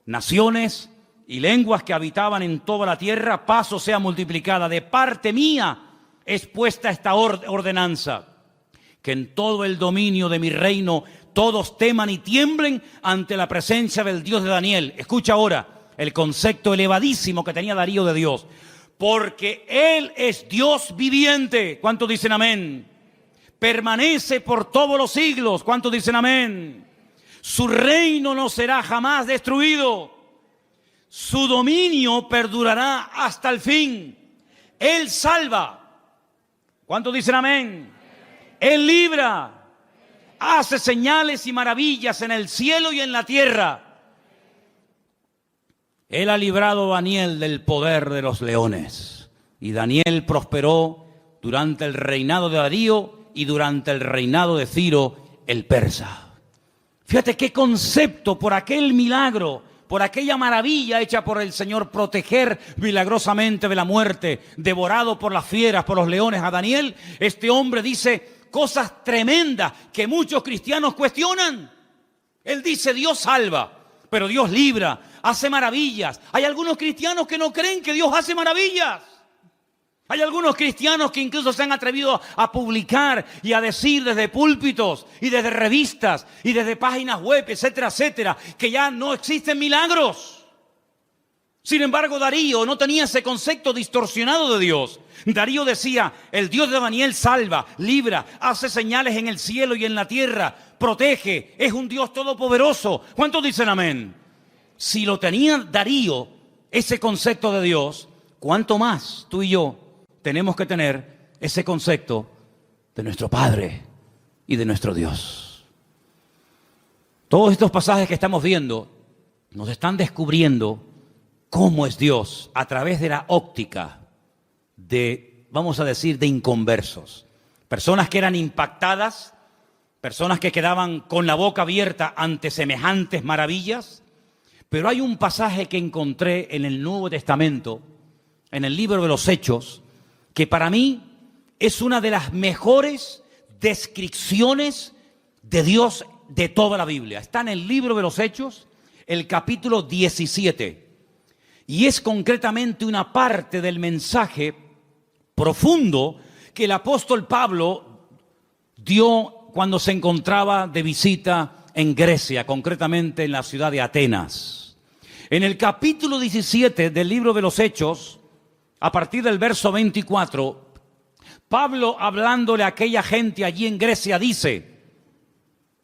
Speaker 1: naciones y lenguas que habitaban en toda la tierra, paz o sea multiplicada. De parte mía es puesta esta ordenanza, que en todo el dominio de mi reino todos teman y tiemblen ante la presencia del Dios de Daniel. Escucha ahora el concepto elevadísimo que tenía Darío de Dios. Porque Él es Dios viviente. ¿Cuántos dicen amén? Permanece por todos los siglos. ¿Cuántos dicen amén? Su reino no será jamás destruido. Su dominio perdurará hasta el fin. Él salva. ¿Cuántos dicen amén? Él libra. Hace señales y maravillas en el cielo y en la tierra. Él ha librado a Daniel del poder de los leones. Y Daniel prosperó durante el reinado de Darío y durante el reinado de Ciro el persa. Fíjate qué concepto por aquel milagro, por aquella maravilla hecha por el Señor, proteger milagrosamente de la muerte, devorado por las fieras, por los leones a Daniel. Este hombre dice cosas tremendas que muchos cristianos cuestionan. Él dice, Dios salva, pero Dios libra, hace maravillas. Hay algunos cristianos que no creen que Dios hace maravillas. Hay algunos cristianos que incluso se han atrevido a publicar y a decir desde púlpitos y desde revistas y desde páginas web, etcétera, etcétera, que ya no existen milagros. Sin embargo, Darío no tenía ese concepto distorsionado de Dios. Darío decía, el Dios de Daniel salva, libra, hace señales en el cielo y en la tierra, protege, es un Dios todopoderoso. ¿Cuántos dicen amén? Si lo tenía Darío, ese concepto de Dios, ¿cuánto más tú y yo tenemos que tener ese concepto de nuestro Padre y de nuestro Dios? Todos estos pasajes que estamos viendo nos están descubriendo cómo es Dios a través de la óptica de, vamos a decir, de inconversos. Personas que eran impactadas, personas que quedaban con la boca abierta ante semejantes maravillas. Pero hay un pasaje que encontré en el Nuevo Testamento, en el libro de los Hechos, que para mí es una de las mejores descripciones de Dios de toda la Biblia. Está en el libro de los Hechos, el capítulo 17. Y es concretamente una parte del mensaje profundo que el apóstol Pablo dio cuando se encontraba de visita en Grecia, concretamente en la ciudad de Atenas. En el capítulo 17 del libro de los Hechos, a partir del verso 24, Pablo, hablándole a aquella gente allí en Grecia, dice,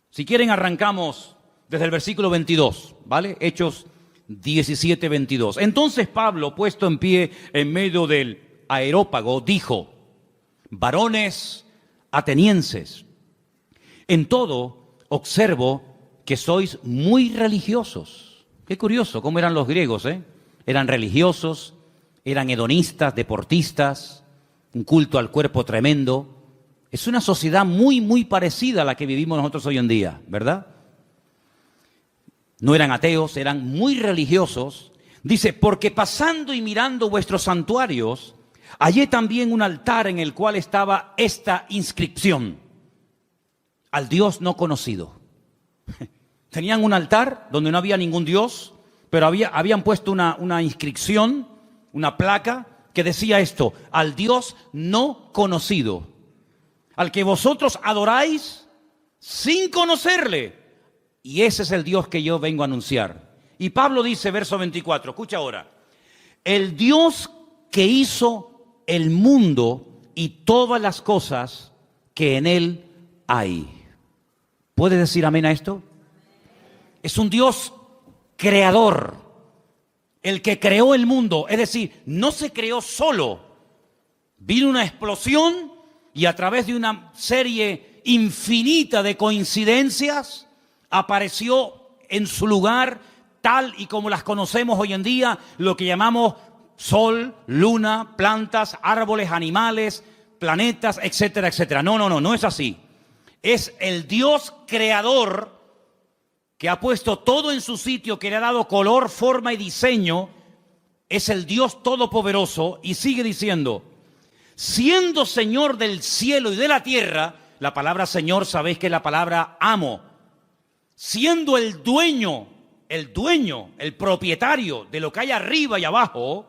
Speaker 1: si quieren arrancamos desde el versículo 22, ¿vale? Hechos 17, 22. Entonces Pablo, puesto en pie en medio del Areópago, dijo, varones atenienses, en todo observo que sois muy religiosos. Qué curioso cómo eran los griegos, ¿eh? Eran religiosos, eran hedonistas, deportistas, un culto al cuerpo tremendo. Es una sociedad muy, muy parecida a la que vivimos nosotros hoy en día, ¿verdad? No eran ateos, eran muy religiosos. Dice, porque pasando y mirando vuestros santuarios, Hallé también un altar en el cual estaba esta inscripción: al Dios no conocido. Tenían un altar donde no había ningún Dios, pero habían puesto una inscripción, una placa que decía esto: al Dios no conocido, al que vosotros adoráis sin conocerle. Y ese es el Dios que yo vengo a anunciar. Y Pablo dice, verso 24, escucha ahora: el Dios que hizo el mundo y todas las cosas que en él hay. ¿Puede decir amén a esto? Es un Dios creador, el que creó el mundo. Es decir, no se creó solo. Vino una explosión y a través de una serie infinita de coincidencias apareció en su lugar, tal y como las conocemos hoy en día, lo que llamamos sol, luna, plantas, árboles, animales, planetas, etcétera, etcétera. No es así. Es el Dios creador que ha puesto todo en su sitio, que le ha dado color, forma y diseño. Es el Dios todopoderoso. Y sigue diciendo: siendo Señor del cielo y de la tierra. La palabra Señor, sabéis que es la palabra amo. Siendo el dueño, el propietario de lo que hay arriba y abajo,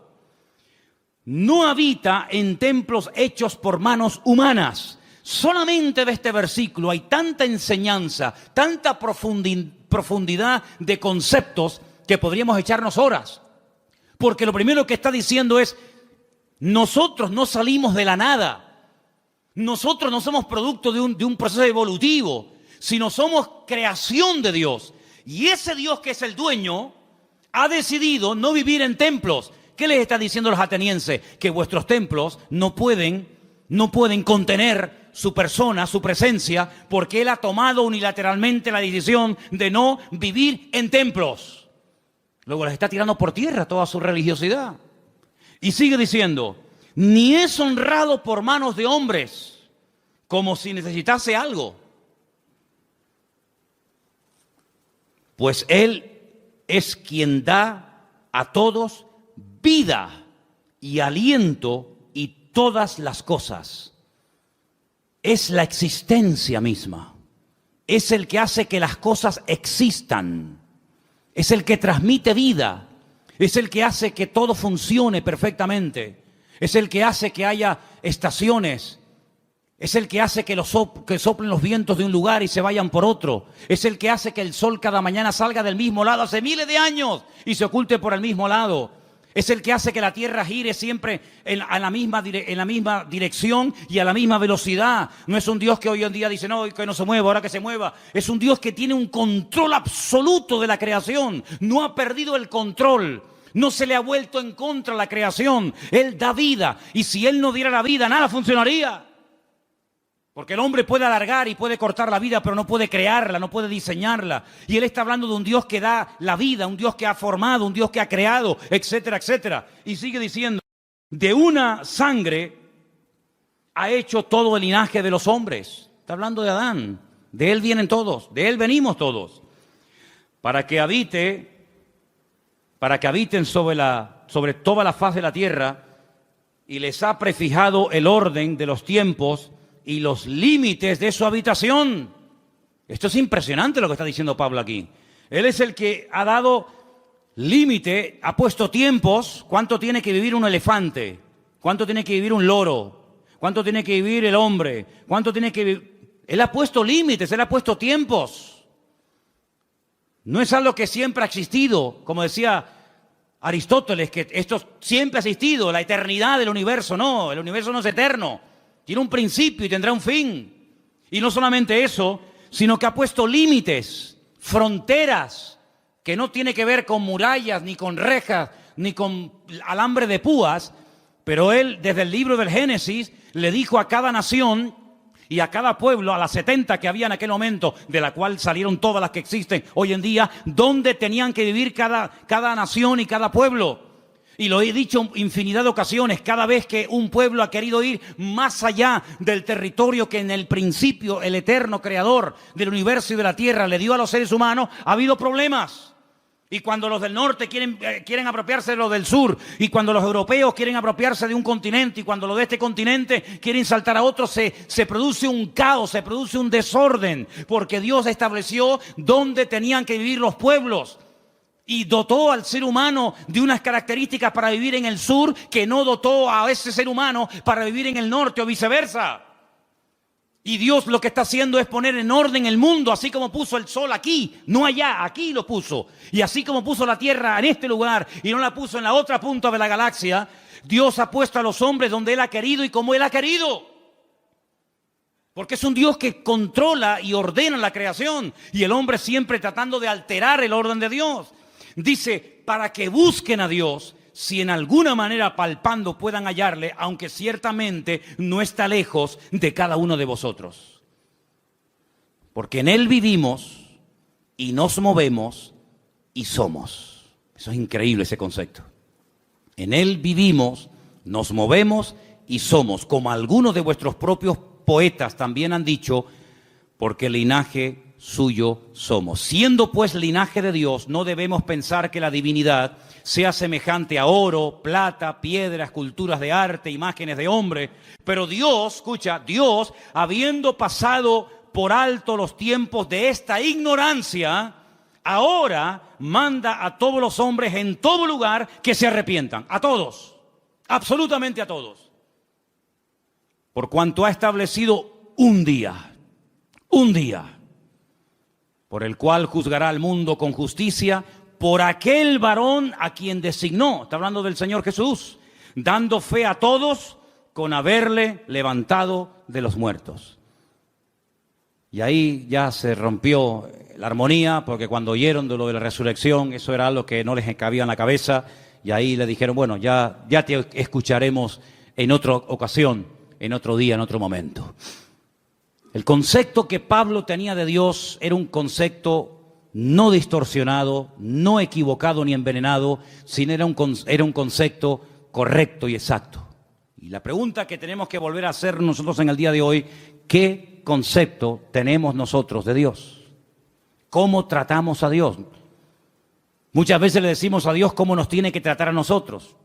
Speaker 1: no habita en templos hechos por manos humanas. Solamente de este versículo hay tanta enseñanza, tanta profundidad de conceptos que podríamos echarnos horas. Porque lo primero que está diciendo es: nosotros no salimos de la nada. Nosotros no somos producto de un proceso evolutivo, sino somos creación de Dios. Y ese Dios que es el dueño ha decidido no vivir en templos. ¿Qué les está diciendo los atenienses? Que vuestros templos no pueden contener su persona, su presencia, porque Él ha tomado unilateralmente la decisión de no vivir en templos. Luego les está tirando por tierra toda su religiosidad. Y sigue diciendo: ni es honrado por manos de hombres, como si necesitase algo. Pues Él es quien da a todos vida y aliento y todas las cosas. Es la existencia misma. Es el que hace que las cosas existan. Es el que transmite vida. Es el que hace que todo funcione perfectamente. Es el que hace que haya estaciones. Es el que hace que soplen los vientos de un lugar y se vayan por otro. Es el que hace que el sol cada mañana salga del mismo lado hace miles de años y se oculte por el mismo lado. Es el que hace que la tierra gire siempre en la misma dirección y a la misma velocidad. No es un Dios que hoy en día dice: no, que no se mueva, ahora que se mueva. Es un Dios que tiene un control absoluto de la creación. No ha perdido el control. No se le ha vuelto en contra la creación. Él da vida. Y si Él no diera la vida, nada funcionaría. Porque el hombre puede alargar y puede cortar la vida, pero no puede crearla, no puede diseñarla. Y Él está hablando de un Dios que da la vida, un Dios que ha formado, un Dios que ha creado, etcétera, etcétera. Y sigue diciendo: de una sangre ha hecho todo el linaje de los hombres. Está hablando de Adán. De Él vienen todos, de Él venimos todos. Para que habiten sobre toda la faz de la tierra, y les ha prefijado el orden de los tiempos y los límites de su habitación. Esto es impresionante lo que está diciendo Pablo aquí. Él es el que ha dado límite, ha puesto tiempos. ¿Cuánto tiene que vivir un elefante? ¿Cuánto tiene que vivir un loro? ¿Cuánto tiene que vivir el hombre? ¿Cuánto tiene que vivir? Él ha puesto límites, Él ha puesto tiempos. No es algo que siempre ha existido, como decía Aristóteles, que esto siempre ha existido, la eternidad del universo. No, el universo no es eterno. Tiene un principio y tendrá un fin. Y no solamente eso, sino que ha puesto límites, fronteras, que no tiene que ver con murallas, ni con rejas, ni con alambre de púas. Pero Él, desde el libro del Génesis, le dijo a cada nación y a cada pueblo, a las 70 que había en aquel momento, de la cual salieron todas las que existen hoy en día, dónde tenían que vivir cada nación y cada pueblo. Y lo he dicho infinidad de ocasiones: cada vez que un pueblo ha querido ir más allá del territorio que en el principio el eterno creador del universo y de la tierra le dio a los seres humanos, ha habido problemas. Y cuando los del norte quieren apropiarse de los del sur, y cuando los europeos quieren apropiarse de un continente, y cuando los de este continente quieren saltar a otro, se produce un caos, se produce un desorden, porque Dios estableció dónde tenían que vivir los pueblos. Y dotó al ser humano de unas características para vivir en el sur que no dotó a ese ser humano para vivir en el norte o viceversa. Y Dios lo que está haciendo es poner en orden el mundo, así como puso el sol aquí, no allá, aquí lo puso. Y así como puso la tierra en este lugar y no la puso en la otra punta de la galaxia, Dios ha puesto a los hombres donde Él ha querido y como Él ha querido. Porque es un Dios que controla y ordena la creación, y el hombre siempre tratando de alterar el orden de Dios. Dice, para que busquen a Dios, si en alguna manera palpando puedan hallarle, aunque ciertamente no está lejos de cada uno de vosotros. Porque en Él vivimos y nos movemos y somos. Eso es increíble, ese concepto. En Él vivimos, nos movemos y somos, como algunos de vuestros propios poetas también han dicho, porque linaje suyo somos. Siendo pues linaje de Dios, no debemos pensar que la divinidad sea semejante a oro, plata, piedras, esculturas de arte, imágenes de hombre. Pero Dios, escucha, Dios, habiendo pasado por alto los tiempos de esta ignorancia, ahora manda a todos los hombres en todo lugar que se arrepientan. A todos, absolutamente a todos. Por cuanto ha establecido un día, por el cual juzgará al mundo con justicia, por aquel varón a quien designó, está hablando del Señor Jesús, dando fe a todos con haberle levantado de los muertos. Y ahí ya se rompió la armonía, porque cuando oyeron de lo de la resurrección, eso era algo que no les cabía en la cabeza, y ahí le dijeron, bueno, ya te escucharemos en otra ocasión, en otro día, en otro momento. El concepto que Pablo tenía de Dios era un concepto no distorsionado, no equivocado ni envenenado, sino era un concepto correcto y exacto. Y la pregunta que tenemos que volver a hacer nosotros en el día de hoy, ¿qué concepto tenemos nosotros de Dios? ¿Cómo tratamos a Dios? Muchas veces le decimos a Dios cómo nos tiene que tratar a nosotros.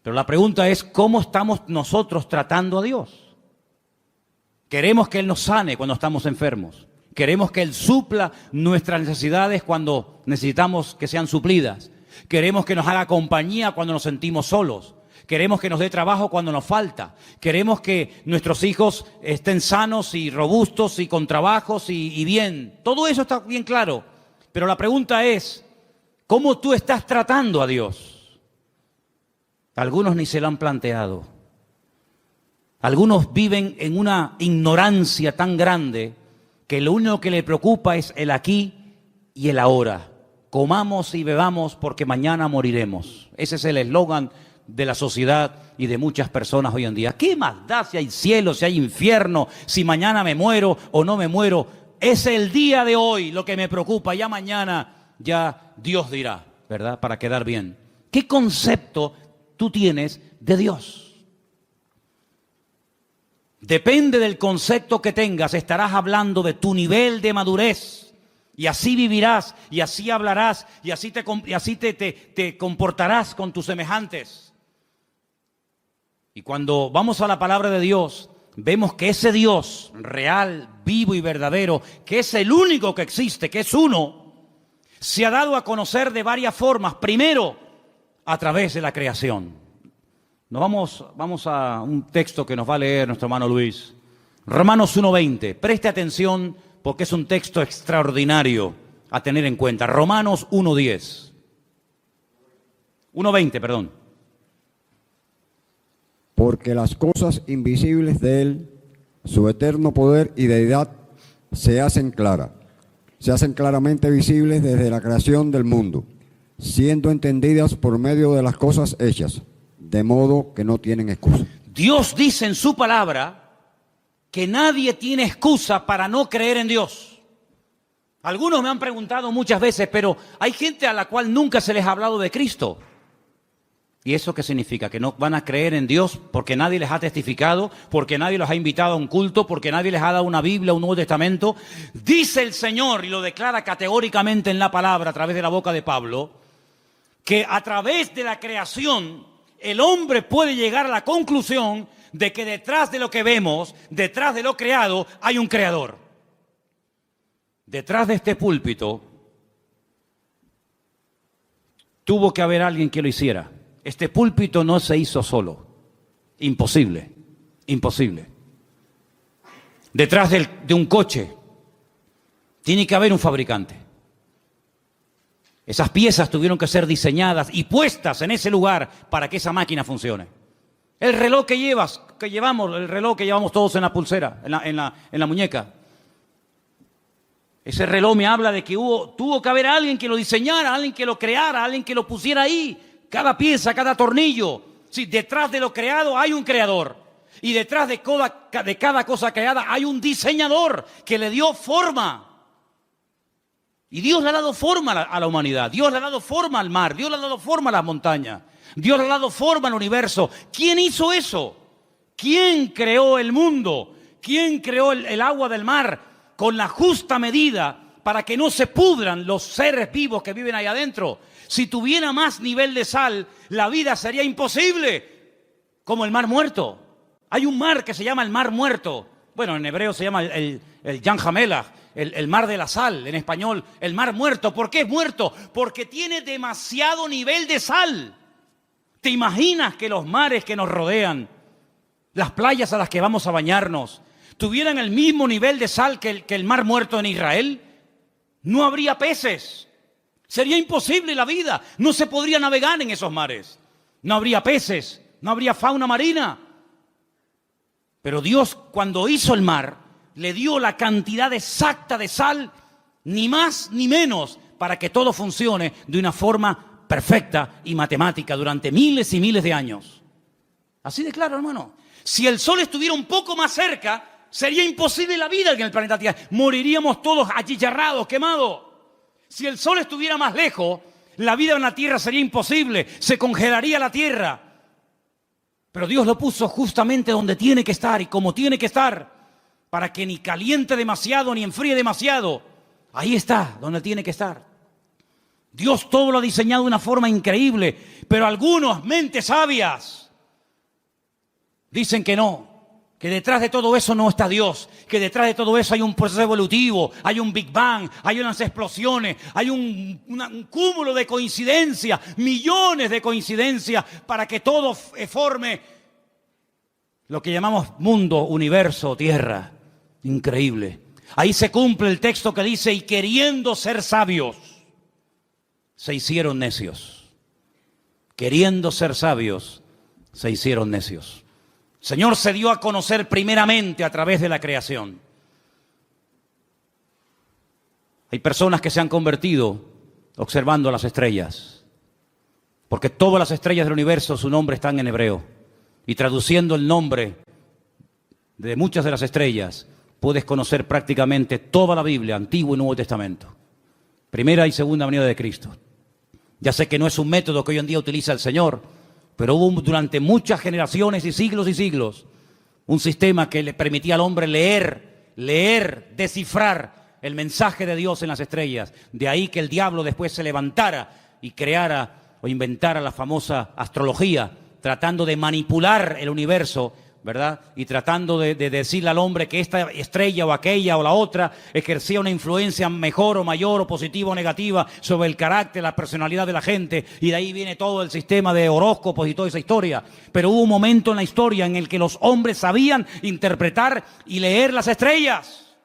Speaker 1: Pero la pregunta es, ¿cómo estamos nosotros tratando a Dios? Queremos que Él nos sane cuando estamos enfermos. Queremos que Él supla nuestras necesidades cuando necesitamos que sean suplidas. Queremos que nos haga compañía cuando nos sentimos solos. Queremos que nos dé trabajo cuando nos falta. Queremos que nuestros hijos estén sanos y robustos y con trabajos y bien. Todo eso está bien claro. Pero la pregunta es, ¿cómo tú estás tratando a Dios? Algunos ni se lo han planteado. Algunos viven en una ignorancia tan grande que lo único que le preocupa es el aquí y el ahora. Comamos y bebamos porque mañana moriremos. Ese es el eslogan de la sociedad y de muchas personas hoy en día. ¿Qué más da si hay cielo, si hay infierno, si mañana me muero o no me muero? Es el día de hoy lo que me preocupa. Ya mañana ya Dios dirá, ¿verdad? Para quedar bien. ¿Qué concepto tú tienes de Dios? Depende del concepto que tengas, estarás hablando de tu nivel de madurez. Y así vivirás, y así hablarás, y así te comportarás con tus semejantes. Y cuando vamos a la palabra de Dios, vemos que ese Dios real, vivo y verdadero, que es el único que existe, que es uno, se ha dado a conocer de varias formas. Primero, a través de la creación. Vamos a un texto que nos va a leer nuestro hermano Luis. Romanos 1:20. Preste atención porque es un texto extraordinario a tener en cuenta. Romanos 1:10. 1:20, perdón.
Speaker 2: Porque las cosas invisibles de Él, su eterno poder y deidad, se hacen claramente visibles desde la creación del mundo, siendo entendidas por medio de las cosas hechas, de modo que no tienen excusa.
Speaker 1: Dios dice en su palabra que nadie tiene excusa para no creer en Dios. Algunos me han preguntado muchas veces, pero hay gente a la cual nunca se les ha hablado de Cristo. ¿Y eso qué significa? Que no van a creer en Dios porque nadie les ha testificado, porque nadie los ha invitado a un culto, porque nadie les ha dado una Biblia, un Nuevo Testamento. Dice el Señor, y lo declara categóricamente en la palabra a través de la boca de Pablo, que a través de la creación el hombre puede llegar a la conclusión de que detrás de lo que vemos, detrás de lo creado, hay un creador. Detrás de este púlpito tuvo que haber alguien que lo hiciera. Este púlpito no se hizo solo. Imposible, imposible. Detrás de un coche tiene que haber un fabricante. Esas piezas tuvieron que ser diseñadas y puestas en ese lugar para que esa máquina funcione. El reloj que llevamos, el reloj que llevamos todos en la pulsera, en la muñeca. Ese reloj me habla de que tuvo que haber alguien que lo diseñara, alguien que lo creara, alguien que lo pusiera ahí. Cada pieza, cada tornillo. Sí, detrás de lo creado hay un creador. Y detrás de cada cosa creada hay un diseñador que le dio forma. Y Dios le ha dado forma a la humanidad. Dios le ha dado forma al mar. Dios le ha dado forma a las montañas. Dios le ha dado forma al universo. ¿Quién hizo eso? ¿Quién creó el mundo? ¿Quién creó el agua del mar con la justa medida para que no se pudran los seres vivos que viven ahí adentro? Si tuviera más nivel de sal, la vida sería imposible, como el mar muerto. Hay un mar que se llama el mar muerto. Bueno, en hebreo se llama el Yam HaMelach, el mar de la sal, en español, el mar muerto. ¿Por qué es muerto? Porque tiene demasiado nivel de sal. ¿Te imaginas que los mares que nos rodean, las playas a las que vamos a bañarnos, tuvieran el mismo nivel de sal que el mar muerto en Israel? No habría peces. Sería imposible la vida. No se podría navegar en esos mares. No habría peces, no habría fauna marina. Pero Dios, cuando hizo el mar, le dio la cantidad exacta de sal, ni más ni menos, para que todo funcione de una forma perfecta y matemática durante miles y miles de años. Así de claro, hermano. Si el sol estuviera un poco más cerca, sería imposible la vida en el planeta Tierra. Moriríamos todos achicharrados, quemados. Si el sol estuviera más lejos, la vida en la tierra sería imposible, se congelaría la tierra. Pero Dios lo puso justamente donde tiene que estar y como tiene que estar, para que ni caliente demasiado ni enfríe demasiado. Ahí está, donde tiene que estar. Dios todo lo ha diseñado de una forma increíble, pero algunos, mentes sabias, dicen que no. Que detrás de todo eso no está Dios, que detrás de todo eso hay un proceso evolutivo, hay un Big Bang, hay unas explosiones, hay un cúmulo de coincidencias, millones de coincidencias para que todo forme lo que llamamos mundo, universo, tierra. Increíble. Ahí se cumple el texto que dice, y queriendo ser sabios, se hicieron necios. Queriendo ser sabios, se hicieron necios. El Señor se dio a conocer primeramente a través de la creación. Hay personas que se han convertido observando las estrellas, porque todas las estrellas del universo, su nombre está en hebreo. Y traduciendo el nombre de muchas de las estrellas, puedes conocer prácticamente toda la Biblia, Antiguo y Nuevo Testamento. Primera y segunda venida de Cristo. Ya sé que no es un método que hoy en día utiliza el Señor, pero hubo durante muchas generaciones y siglos, un sistema que le permitía al hombre leer, descifrar el mensaje de Dios en las estrellas. De ahí que el diablo después se levantara y creara o inventara la famosa astrología, tratando de manipular el universo, ¿verdad? Y tratando de decirle al hombre que esta estrella o aquella o la otra ejercía una influencia mejor o mayor o positiva o negativa sobre el carácter, la personalidad de la gente, y de ahí viene todo el sistema de horóscopos y toda esa historia. Pero hubo un momento en la historia en el que los hombres sabían interpretar y leer las estrellas.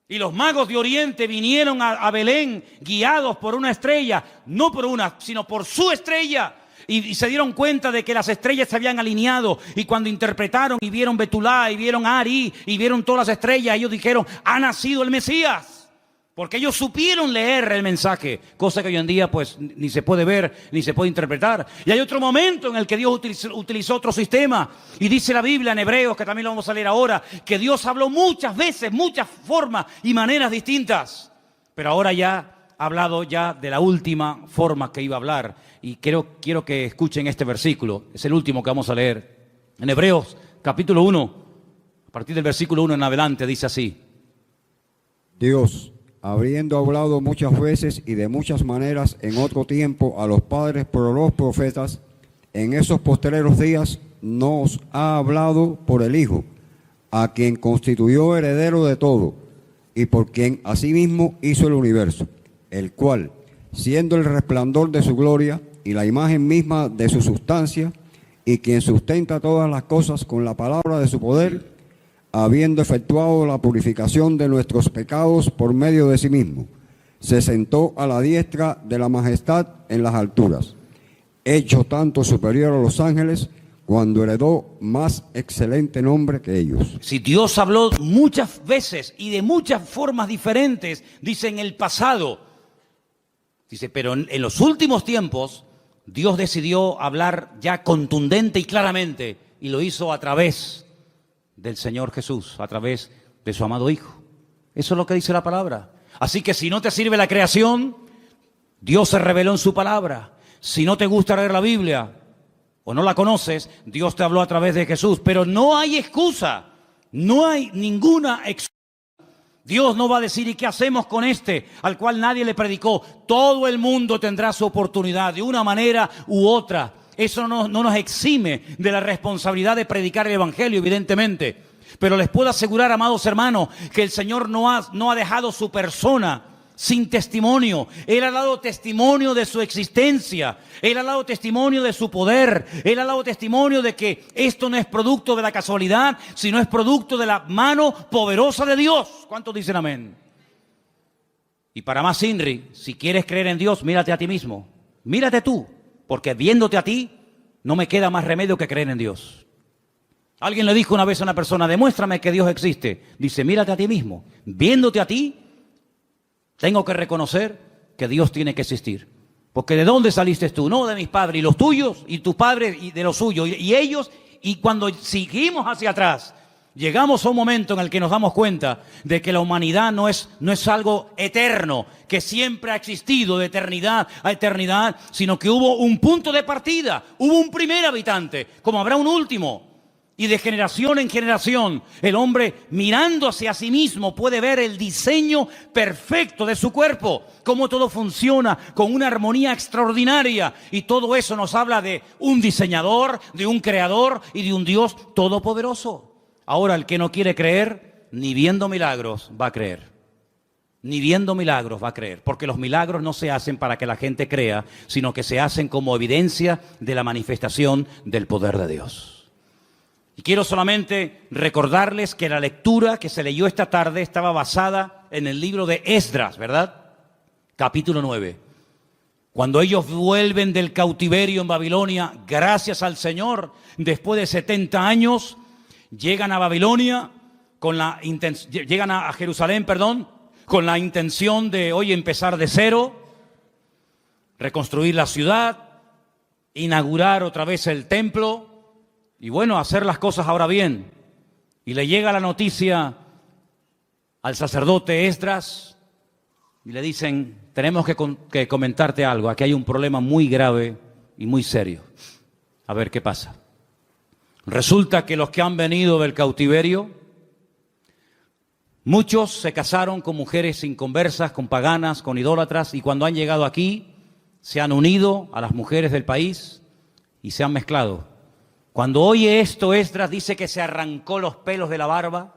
Speaker 1: Y los magos de Oriente vinieron a Belén guiados por una estrella, no por una, sino por su estrella. Y se dieron cuenta de que las estrellas se habían alineado, y cuando interpretaron y vieron Betulá y vieron Ari y vieron todas las estrellas, ellos dijeron, ha nacido el Mesías, porque ellos supieron leer el mensaje, cosa que hoy en día pues ni se puede ver ni se puede interpretar. Y hay otro momento en el que Dios utilizó otro sistema, y dice la Biblia en Hebreos, que también lo vamos a leer ahora, que Dios habló muchas veces, muchas formas y maneras distintas, pero ahora ya ha hablado ya de la última forma que iba a hablar. Y quiero que escuchen este versículo. Es el último que vamos a leer. En Hebreos, capítulo 1, a partir del versículo 1 en adelante, dice así.
Speaker 2: Dios, habiendo hablado muchas veces y de muchas maneras en otro tiempo a los padres por los profetas, en esos postreros días nos ha hablado por el Hijo, a quien constituyó heredero de todo, y por quien asimismo hizo el universo, el cual, siendo el resplandor de su gloria y la imagen misma de su sustancia, y quien sustenta todas las cosas con la palabra de su poder, habiendo efectuado la purificación de nuestros pecados por medio de sí mismo, se sentó a la diestra de la majestad en las alturas, hecho tanto superior a los ángeles, cuando heredó más excelente nombre que ellos.
Speaker 1: Si Dios habló muchas veces y de muchas formas diferentes, dice en el pasado, dice, pero en los últimos tiempos, Dios decidió hablar ya contundente y claramente, y lo hizo a través del Señor Jesús, a través de su amado Hijo. Eso es lo que dice la palabra. Así que si no te sirve la creación, Dios se reveló en su palabra. Si no te gusta leer la Biblia o no la conoces, Dios te habló a través de Jesús. Pero no hay excusa, no hay ninguna excusa. Dios no va a decir, ¿y qué hacemos con este al cual nadie le predicó? Todo el mundo tendrá su oportunidad de una manera u otra. Eso no nos exime de la responsabilidad de predicar el Evangelio, evidentemente. Pero les puedo asegurar, amados hermanos, que el Señor no ha dejado su persona sin testimonio. Él ha dado testimonio de su existencia. Él ha dado testimonio de su poder. Él ha dado testimonio de que esto no es producto de la casualidad, sino es producto de la mano poderosa de Dios. ¿Cuántos dicen amén? Y para más INRI, si quieres creer en Dios, mírate a ti mismo. Mírate tú, porque viéndote a ti, no me queda más remedio que creer en Dios. Alguien le dijo una vez a una persona, demuéstrame que Dios existe. Dice, mírate a ti mismo. Viéndote a ti, tengo que reconocer que Dios tiene que existir. Porque ¿de dónde saliste tú? No, de mis padres, y los tuyos, y tus padres, y de los suyos, y ellos. Y cuando seguimos hacia atrás, llegamos a un momento en el que nos damos cuenta de que la humanidad no es algo eterno, que siempre ha existido de eternidad a eternidad, sino que hubo un punto de partida, hubo un primer habitante, como habrá un último. Y de generación en generación, el hombre mirando hacia sí mismo puede ver el diseño perfecto de su cuerpo, cómo todo funciona con una armonía extraordinaria. Y todo eso nos habla de un diseñador, de un creador y de un Dios todopoderoso. Ahora, el que no quiere creer, ni viendo milagros va a creer. Ni viendo milagros va a creer, porque los milagros no se hacen para que la gente crea, sino que se hacen como evidencia de la manifestación del poder de Dios. Y quiero solamente recordarles que la lectura que se leyó esta tarde estaba basada en el libro de Esdras, ¿verdad? Capítulo 9. Cuando ellos vuelven del cautiverio en Babilonia, gracias al Señor, después de 70 años, llegan a Babilonia, llegan a Jerusalén, con la intención de hoy empezar de cero, reconstruir la ciudad, inaugurar otra vez el templo, y bueno, hacer las cosas ahora bien. Y le llega la noticia al sacerdote Esdras y le dicen, tenemos que comentarte algo, aquí hay un problema muy grave y muy serio. A ver qué pasa. Resulta que los que han venido del cautiverio, muchos se casaron con mujeres inconversas, con paganas, con idólatras, y cuando han llegado aquí, se han unido a las mujeres del país y se han mezclado. Cuando oye esto, Esdras dice que se arrancó los pelos de la barba,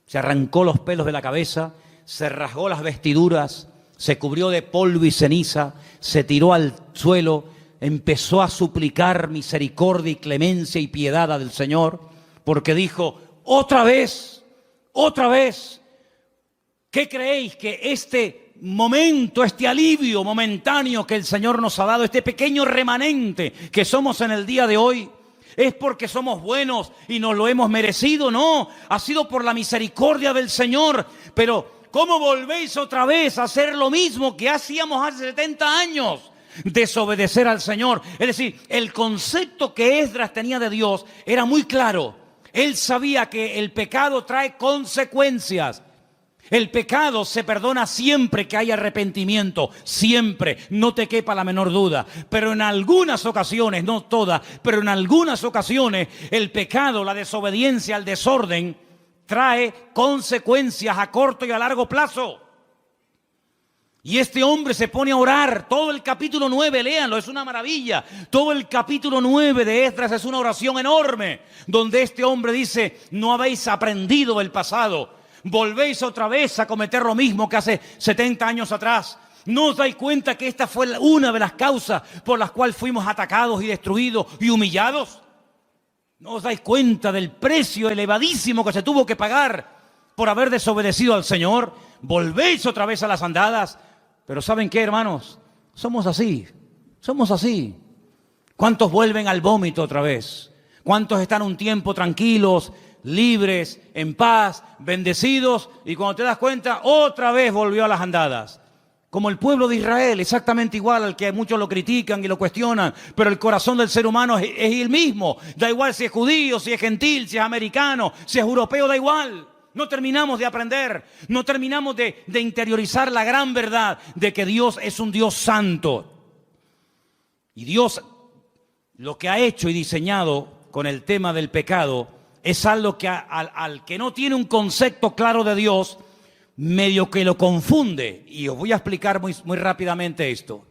Speaker 1: se arrancó los pelos de la cabeza, se rasgó las vestiduras, se cubrió de polvo y ceniza, se tiró al suelo, empezó a suplicar misericordia y clemencia y piedad del Señor, porque dijo, otra vez, ¿qué creéis que este momento, este alivio momentáneo que el Señor nos ha dado, este pequeño remanente que somos en el día de hoy, es porque somos buenos y nos lo hemos merecido? No, ha sido por la misericordia del Señor. Pero ¿cómo volvéis otra vez a hacer lo mismo que hacíamos hace 70 años? Desobedecer al Señor. Es decir, el concepto que Esdras tenía de Dios era muy claro. Él sabía que el pecado trae consecuencias. El pecado se perdona siempre que hay arrepentimiento, siempre, no te quepa la menor duda. Pero en algunas ocasiones, no todas, pero en algunas ocasiones el pecado, la desobediencia, el desorden, trae consecuencias a corto y a largo plazo. Y este hombre se pone a orar, todo el capítulo 9, léanlo, es una maravilla. Todo el capítulo 9 de Esdras es una oración enorme, donde este hombre dice, no habéis aprendido del pasado. Volvéis otra vez a cometer lo mismo que hace 70 años atrás. ¿No os dais cuenta que esta fue una de las causas por las cuales fuimos atacados y destruidos y humillados? ¿No os dais cuenta del precio elevadísimo que se tuvo que pagar por haber desobedecido al Señor? Volvéis otra vez a las andadas. Pero ¿saben qué, hermanos? Somos así. ¿Cuántos vuelven al vómito otra vez? ¿Cuántos están un tiempo tranquilos, libres, en paz, bendecidos, y cuando te das cuenta, otra vez volvió a las andadas? Como el pueblo de Israel, exactamente igual, al que muchos lo critican y lo cuestionan, pero el corazón del ser humano es el mismo. Da igual si es judío, si es gentil, si es americano, si es europeo, da igual. No terminamos de aprender, no terminamos de interiorizar la gran verdad de que Dios es un Dios santo. Y Dios lo que ha hecho y diseñado con el tema del pecado es algo que al que no tiene un concepto claro de Dios, medio que lo confunde. Y os voy a explicar muy rápidamente esto.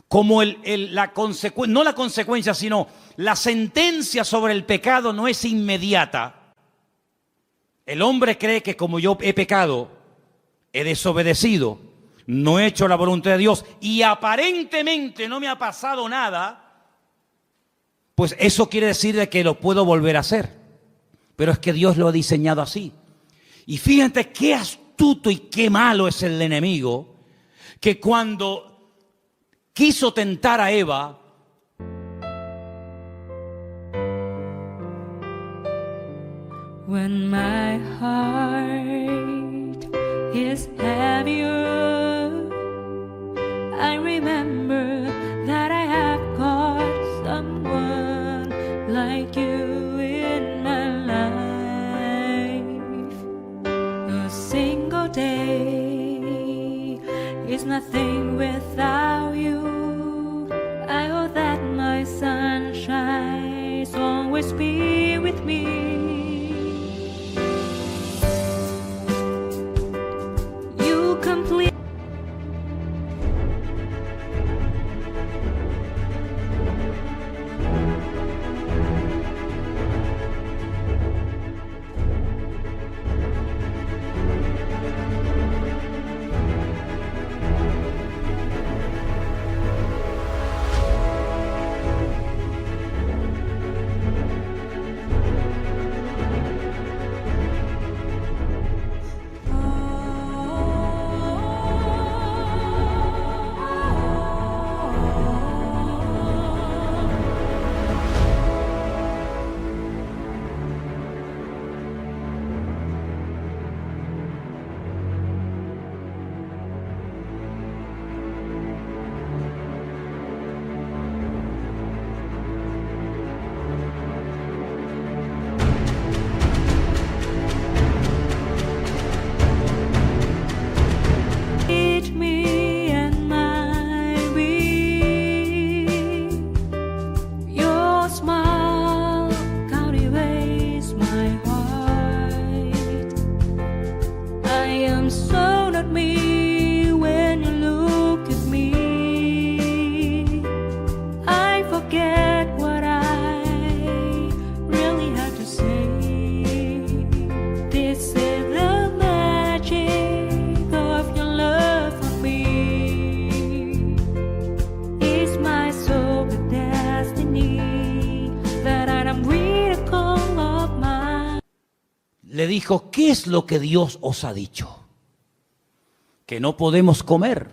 Speaker 1: Como no la consecuencia, sino la sentencia sobre el pecado no es inmediata. El hombre cree que como yo he pecado, he desobedecido, no he hecho la voluntad de Dios y aparentemente no me ha pasado nada, pues eso quiere decir de que lo puedo volver a hacer. Pero es que Dios lo ha diseñado así. Y fíjate qué astuto y qué malo es el enemigo, que cuando quiso tentar a Eva,
Speaker 3: when my heart is heavier, I remember that I have got someone like you in my life. A single day is nothing without you. I hope that my sunshine will always be with me.
Speaker 1: le dijo, ¿qué es lo que Dios os ha dicho? Que no podemos comer,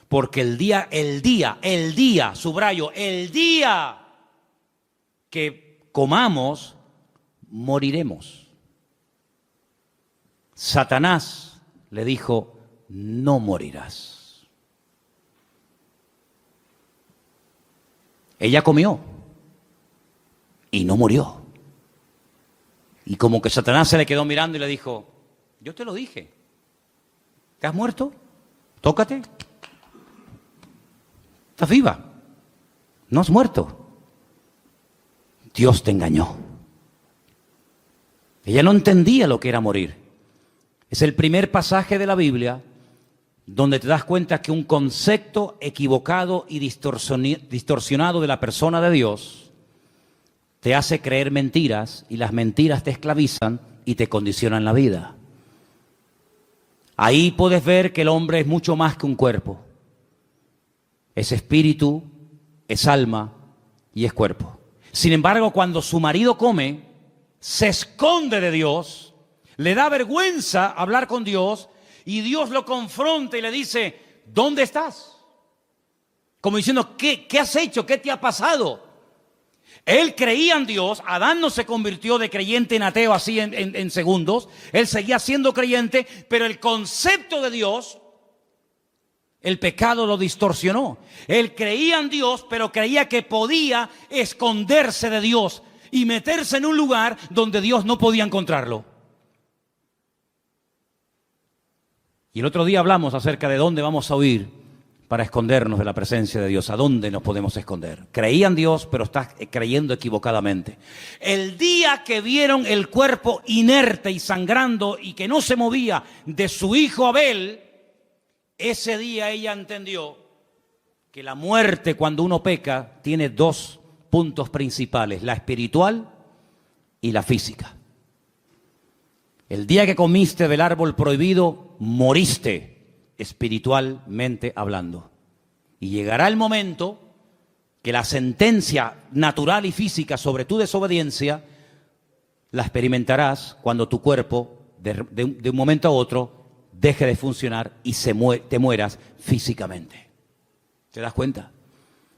Speaker 1: porque el día, subrayo, el día que comamos, moriremos. Satanás le dijo, no morirás. Ella comió y no murió. Y como que Satanás se le quedó mirando y le dijo, yo te lo dije, ¿Te has muerto? Tócate. Estás viva. No has muerto. Dios te engañó. Ella no entendía lo que era morir. Es el primer pasaje de la Biblia donde te das cuenta que un concepto equivocado y distorsionado de la persona de Dios te hace creer mentiras, y las mentiras te esclavizan y te condicionan la vida. Ahí puedes ver que el hombre es mucho más que un cuerpo. Es espíritu, es alma y es cuerpo. Sin embargo, cuando su marido come, se esconde de Dios, le da vergüenza hablar con Dios, y Dios lo confronta y le dice, ¿dónde estás? Como diciendo, ¿qué has hecho? ¿Qué te ha pasado? Él creía en Dios. Adán no se convirtió de creyente en ateo así en segundos. Él seguía siendo creyente, pero el concepto de Dios, el pecado lo distorsionó. Él creía en Dios, pero creía que podía esconderse de Dios y meterse en un lugar donde Dios no podía encontrarlo. Y el otro día hablamos acerca de dónde vamos a huir para escondernos de la presencia de Dios. ¿A dónde nos podemos esconder? Creía en Dios, pero estás creyendo equivocadamente. El día que vieron el cuerpo inerte y sangrando y que no se movía de su hijo Abel, ese día ella entendió que la muerte, cuando uno peca, tiene dos puntos principales: la espiritual y la física. El día que comiste del árbol prohibido, moriste espiritualmente hablando. Y llegará el momento que la sentencia natural y física sobre tu desobediencia la experimentarás cuando tu cuerpo, de un momento a otro, deje de funcionar y te mueras físicamente. ¿Te das cuenta?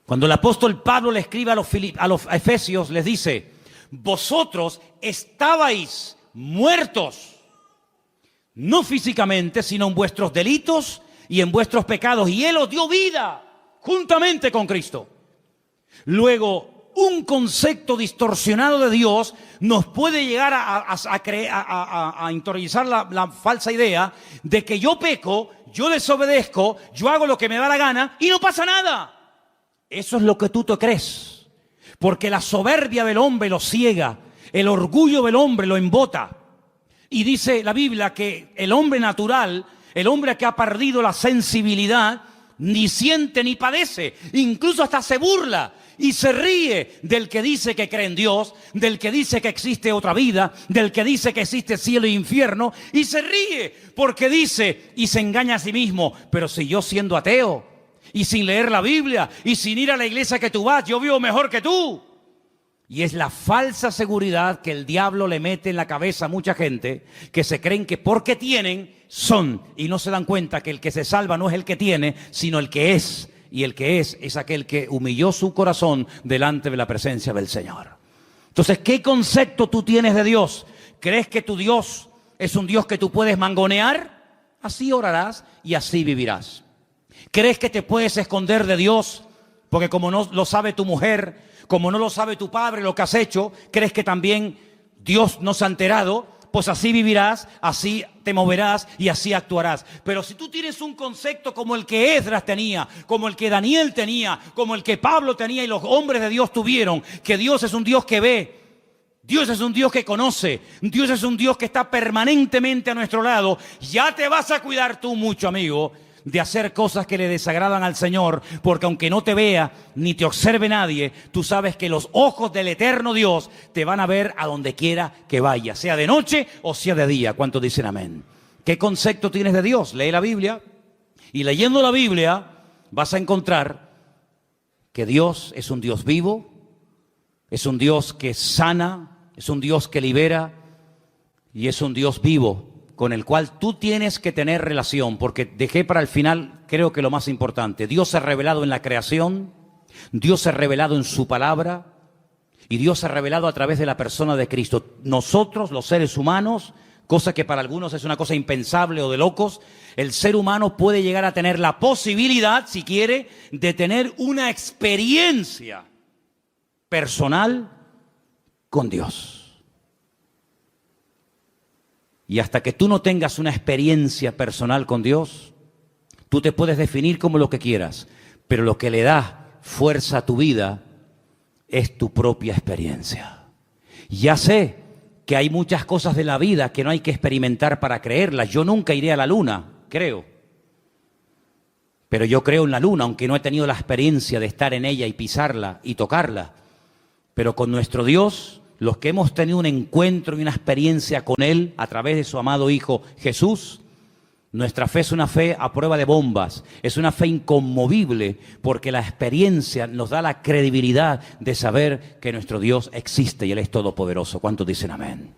Speaker 1: Cuando el apóstol Pablo le escribe a los efesios, les dice, vosotros estabais muertos, no físicamente, sino en vuestros delitos y en vuestros pecados, y Él os dio vida juntamente con Cristo. Luego, un concepto distorsionado de Dios nos puede llegar a interiorizar la falsa idea de que yo peco, yo desobedezco, yo hago lo que me da la gana y no pasa nada. Eso es lo que tú te crees, porque la soberbia del hombre lo ciega, el orgullo del hombre lo embota. Y dice la Biblia que el hombre natural, el hombre que ha perdido la sensibilidad, ni siente ni padece, incluso hasta se burla y se ríe del que dice que cree en Dios, del que dice que existe otra vida, del que dice que existe cielo e infierno, y se ríe porque dice y se engaña a sí mismo, pero si yo siendo ateo y sin leer la Biblia y sin ir a la iglesia que tú vas, yo vivo mejor que tú. Y es la falsa seguridad que el diablo le mete en la cabeza a mucha gente, que se creen que porque tienen, son, y no se dan cuenta que el que se salva no es el que tiene, sino el que es. Y el que es aquel que humilló su corazón delante de la presencia del Señor. Entonces, ¿qué concepto tú tienes de Dios? ¿Crees que tu Dios es un Dios que tú puedes mangonear? Así orarás y así vivirás. ¿Crees que te puedes esconder de Dios? Porque como no lo sabe tu mujer, como no lo sabe tu padre lo que has hecho, ¿crees que también Dios no se ha enterado? Pues así vivirás, así te moverás y así actuarás. Pero si tú tienes un concepto como el que Esdras tenía, como el que Daniel tenía, como el que Pablo tenía y los hombres de Dios tuvieron, que Dios es un Dios que ve, Dios es un Dios que conoce, Dios es un Dios que está permanentemente a nuestro lado, ya te vas a cuidar tú mucho, amigo, de hacer cosas que le desagradan al Señor, porque aunque no te vea ni te observe nadie, tú sabes que los ojos del eterno Dios te van a ver a donde quiera que vayas, sea de noche o sea de día. ¿Cuántos dicen amén? ¿Qué concepto tienes de Dios? Lee la Biblia, y leyendo la Biblia vas a encontrar que Dios es un Dios vivo, es un Dios que sana, es un Dios que libera y es un Dios vivo, con el cual tú tienes que tener relación, porque dejé para el final, creo que lo más importante. Dios se ha revelado en la creación, Dios se ha revelado en su palabra, y Dios se ha revelado a través de la persona de Cristo. Nosotros, los seres humanos, cosa que para algunos es una cosa impensable o de locos, el ser humano puede llegar a tener la posibilidad, si quiere, de tener una experiencia personal con Dios. Y hasta que tú no tengas una experiencia personal con Dios, tú te puedes definir como lo que quieras, pero lo que le da fuerza a tu vida es tu propia experiencia. Ya sé que hay muchas cosas de la vida que no hay que experimentar para creerlas. Yo nunca iré a la luna, creo. Pero yo creo en la luna, aunque no he tenido la experiencia de estar en ella y pisarla y tocarla. Pero con nuestro Dios, los que hemos tenido un encuentro y una experiencia con Él a través de su amado Hijo Jesús, nuestra fe es una fe a prueba de bombas, es una fe inconmovible, porque la experiencia nos da la credibilidad de saber que nuestro Dios existe y Él es todopoderoso. ¿Cuántos dicen amén?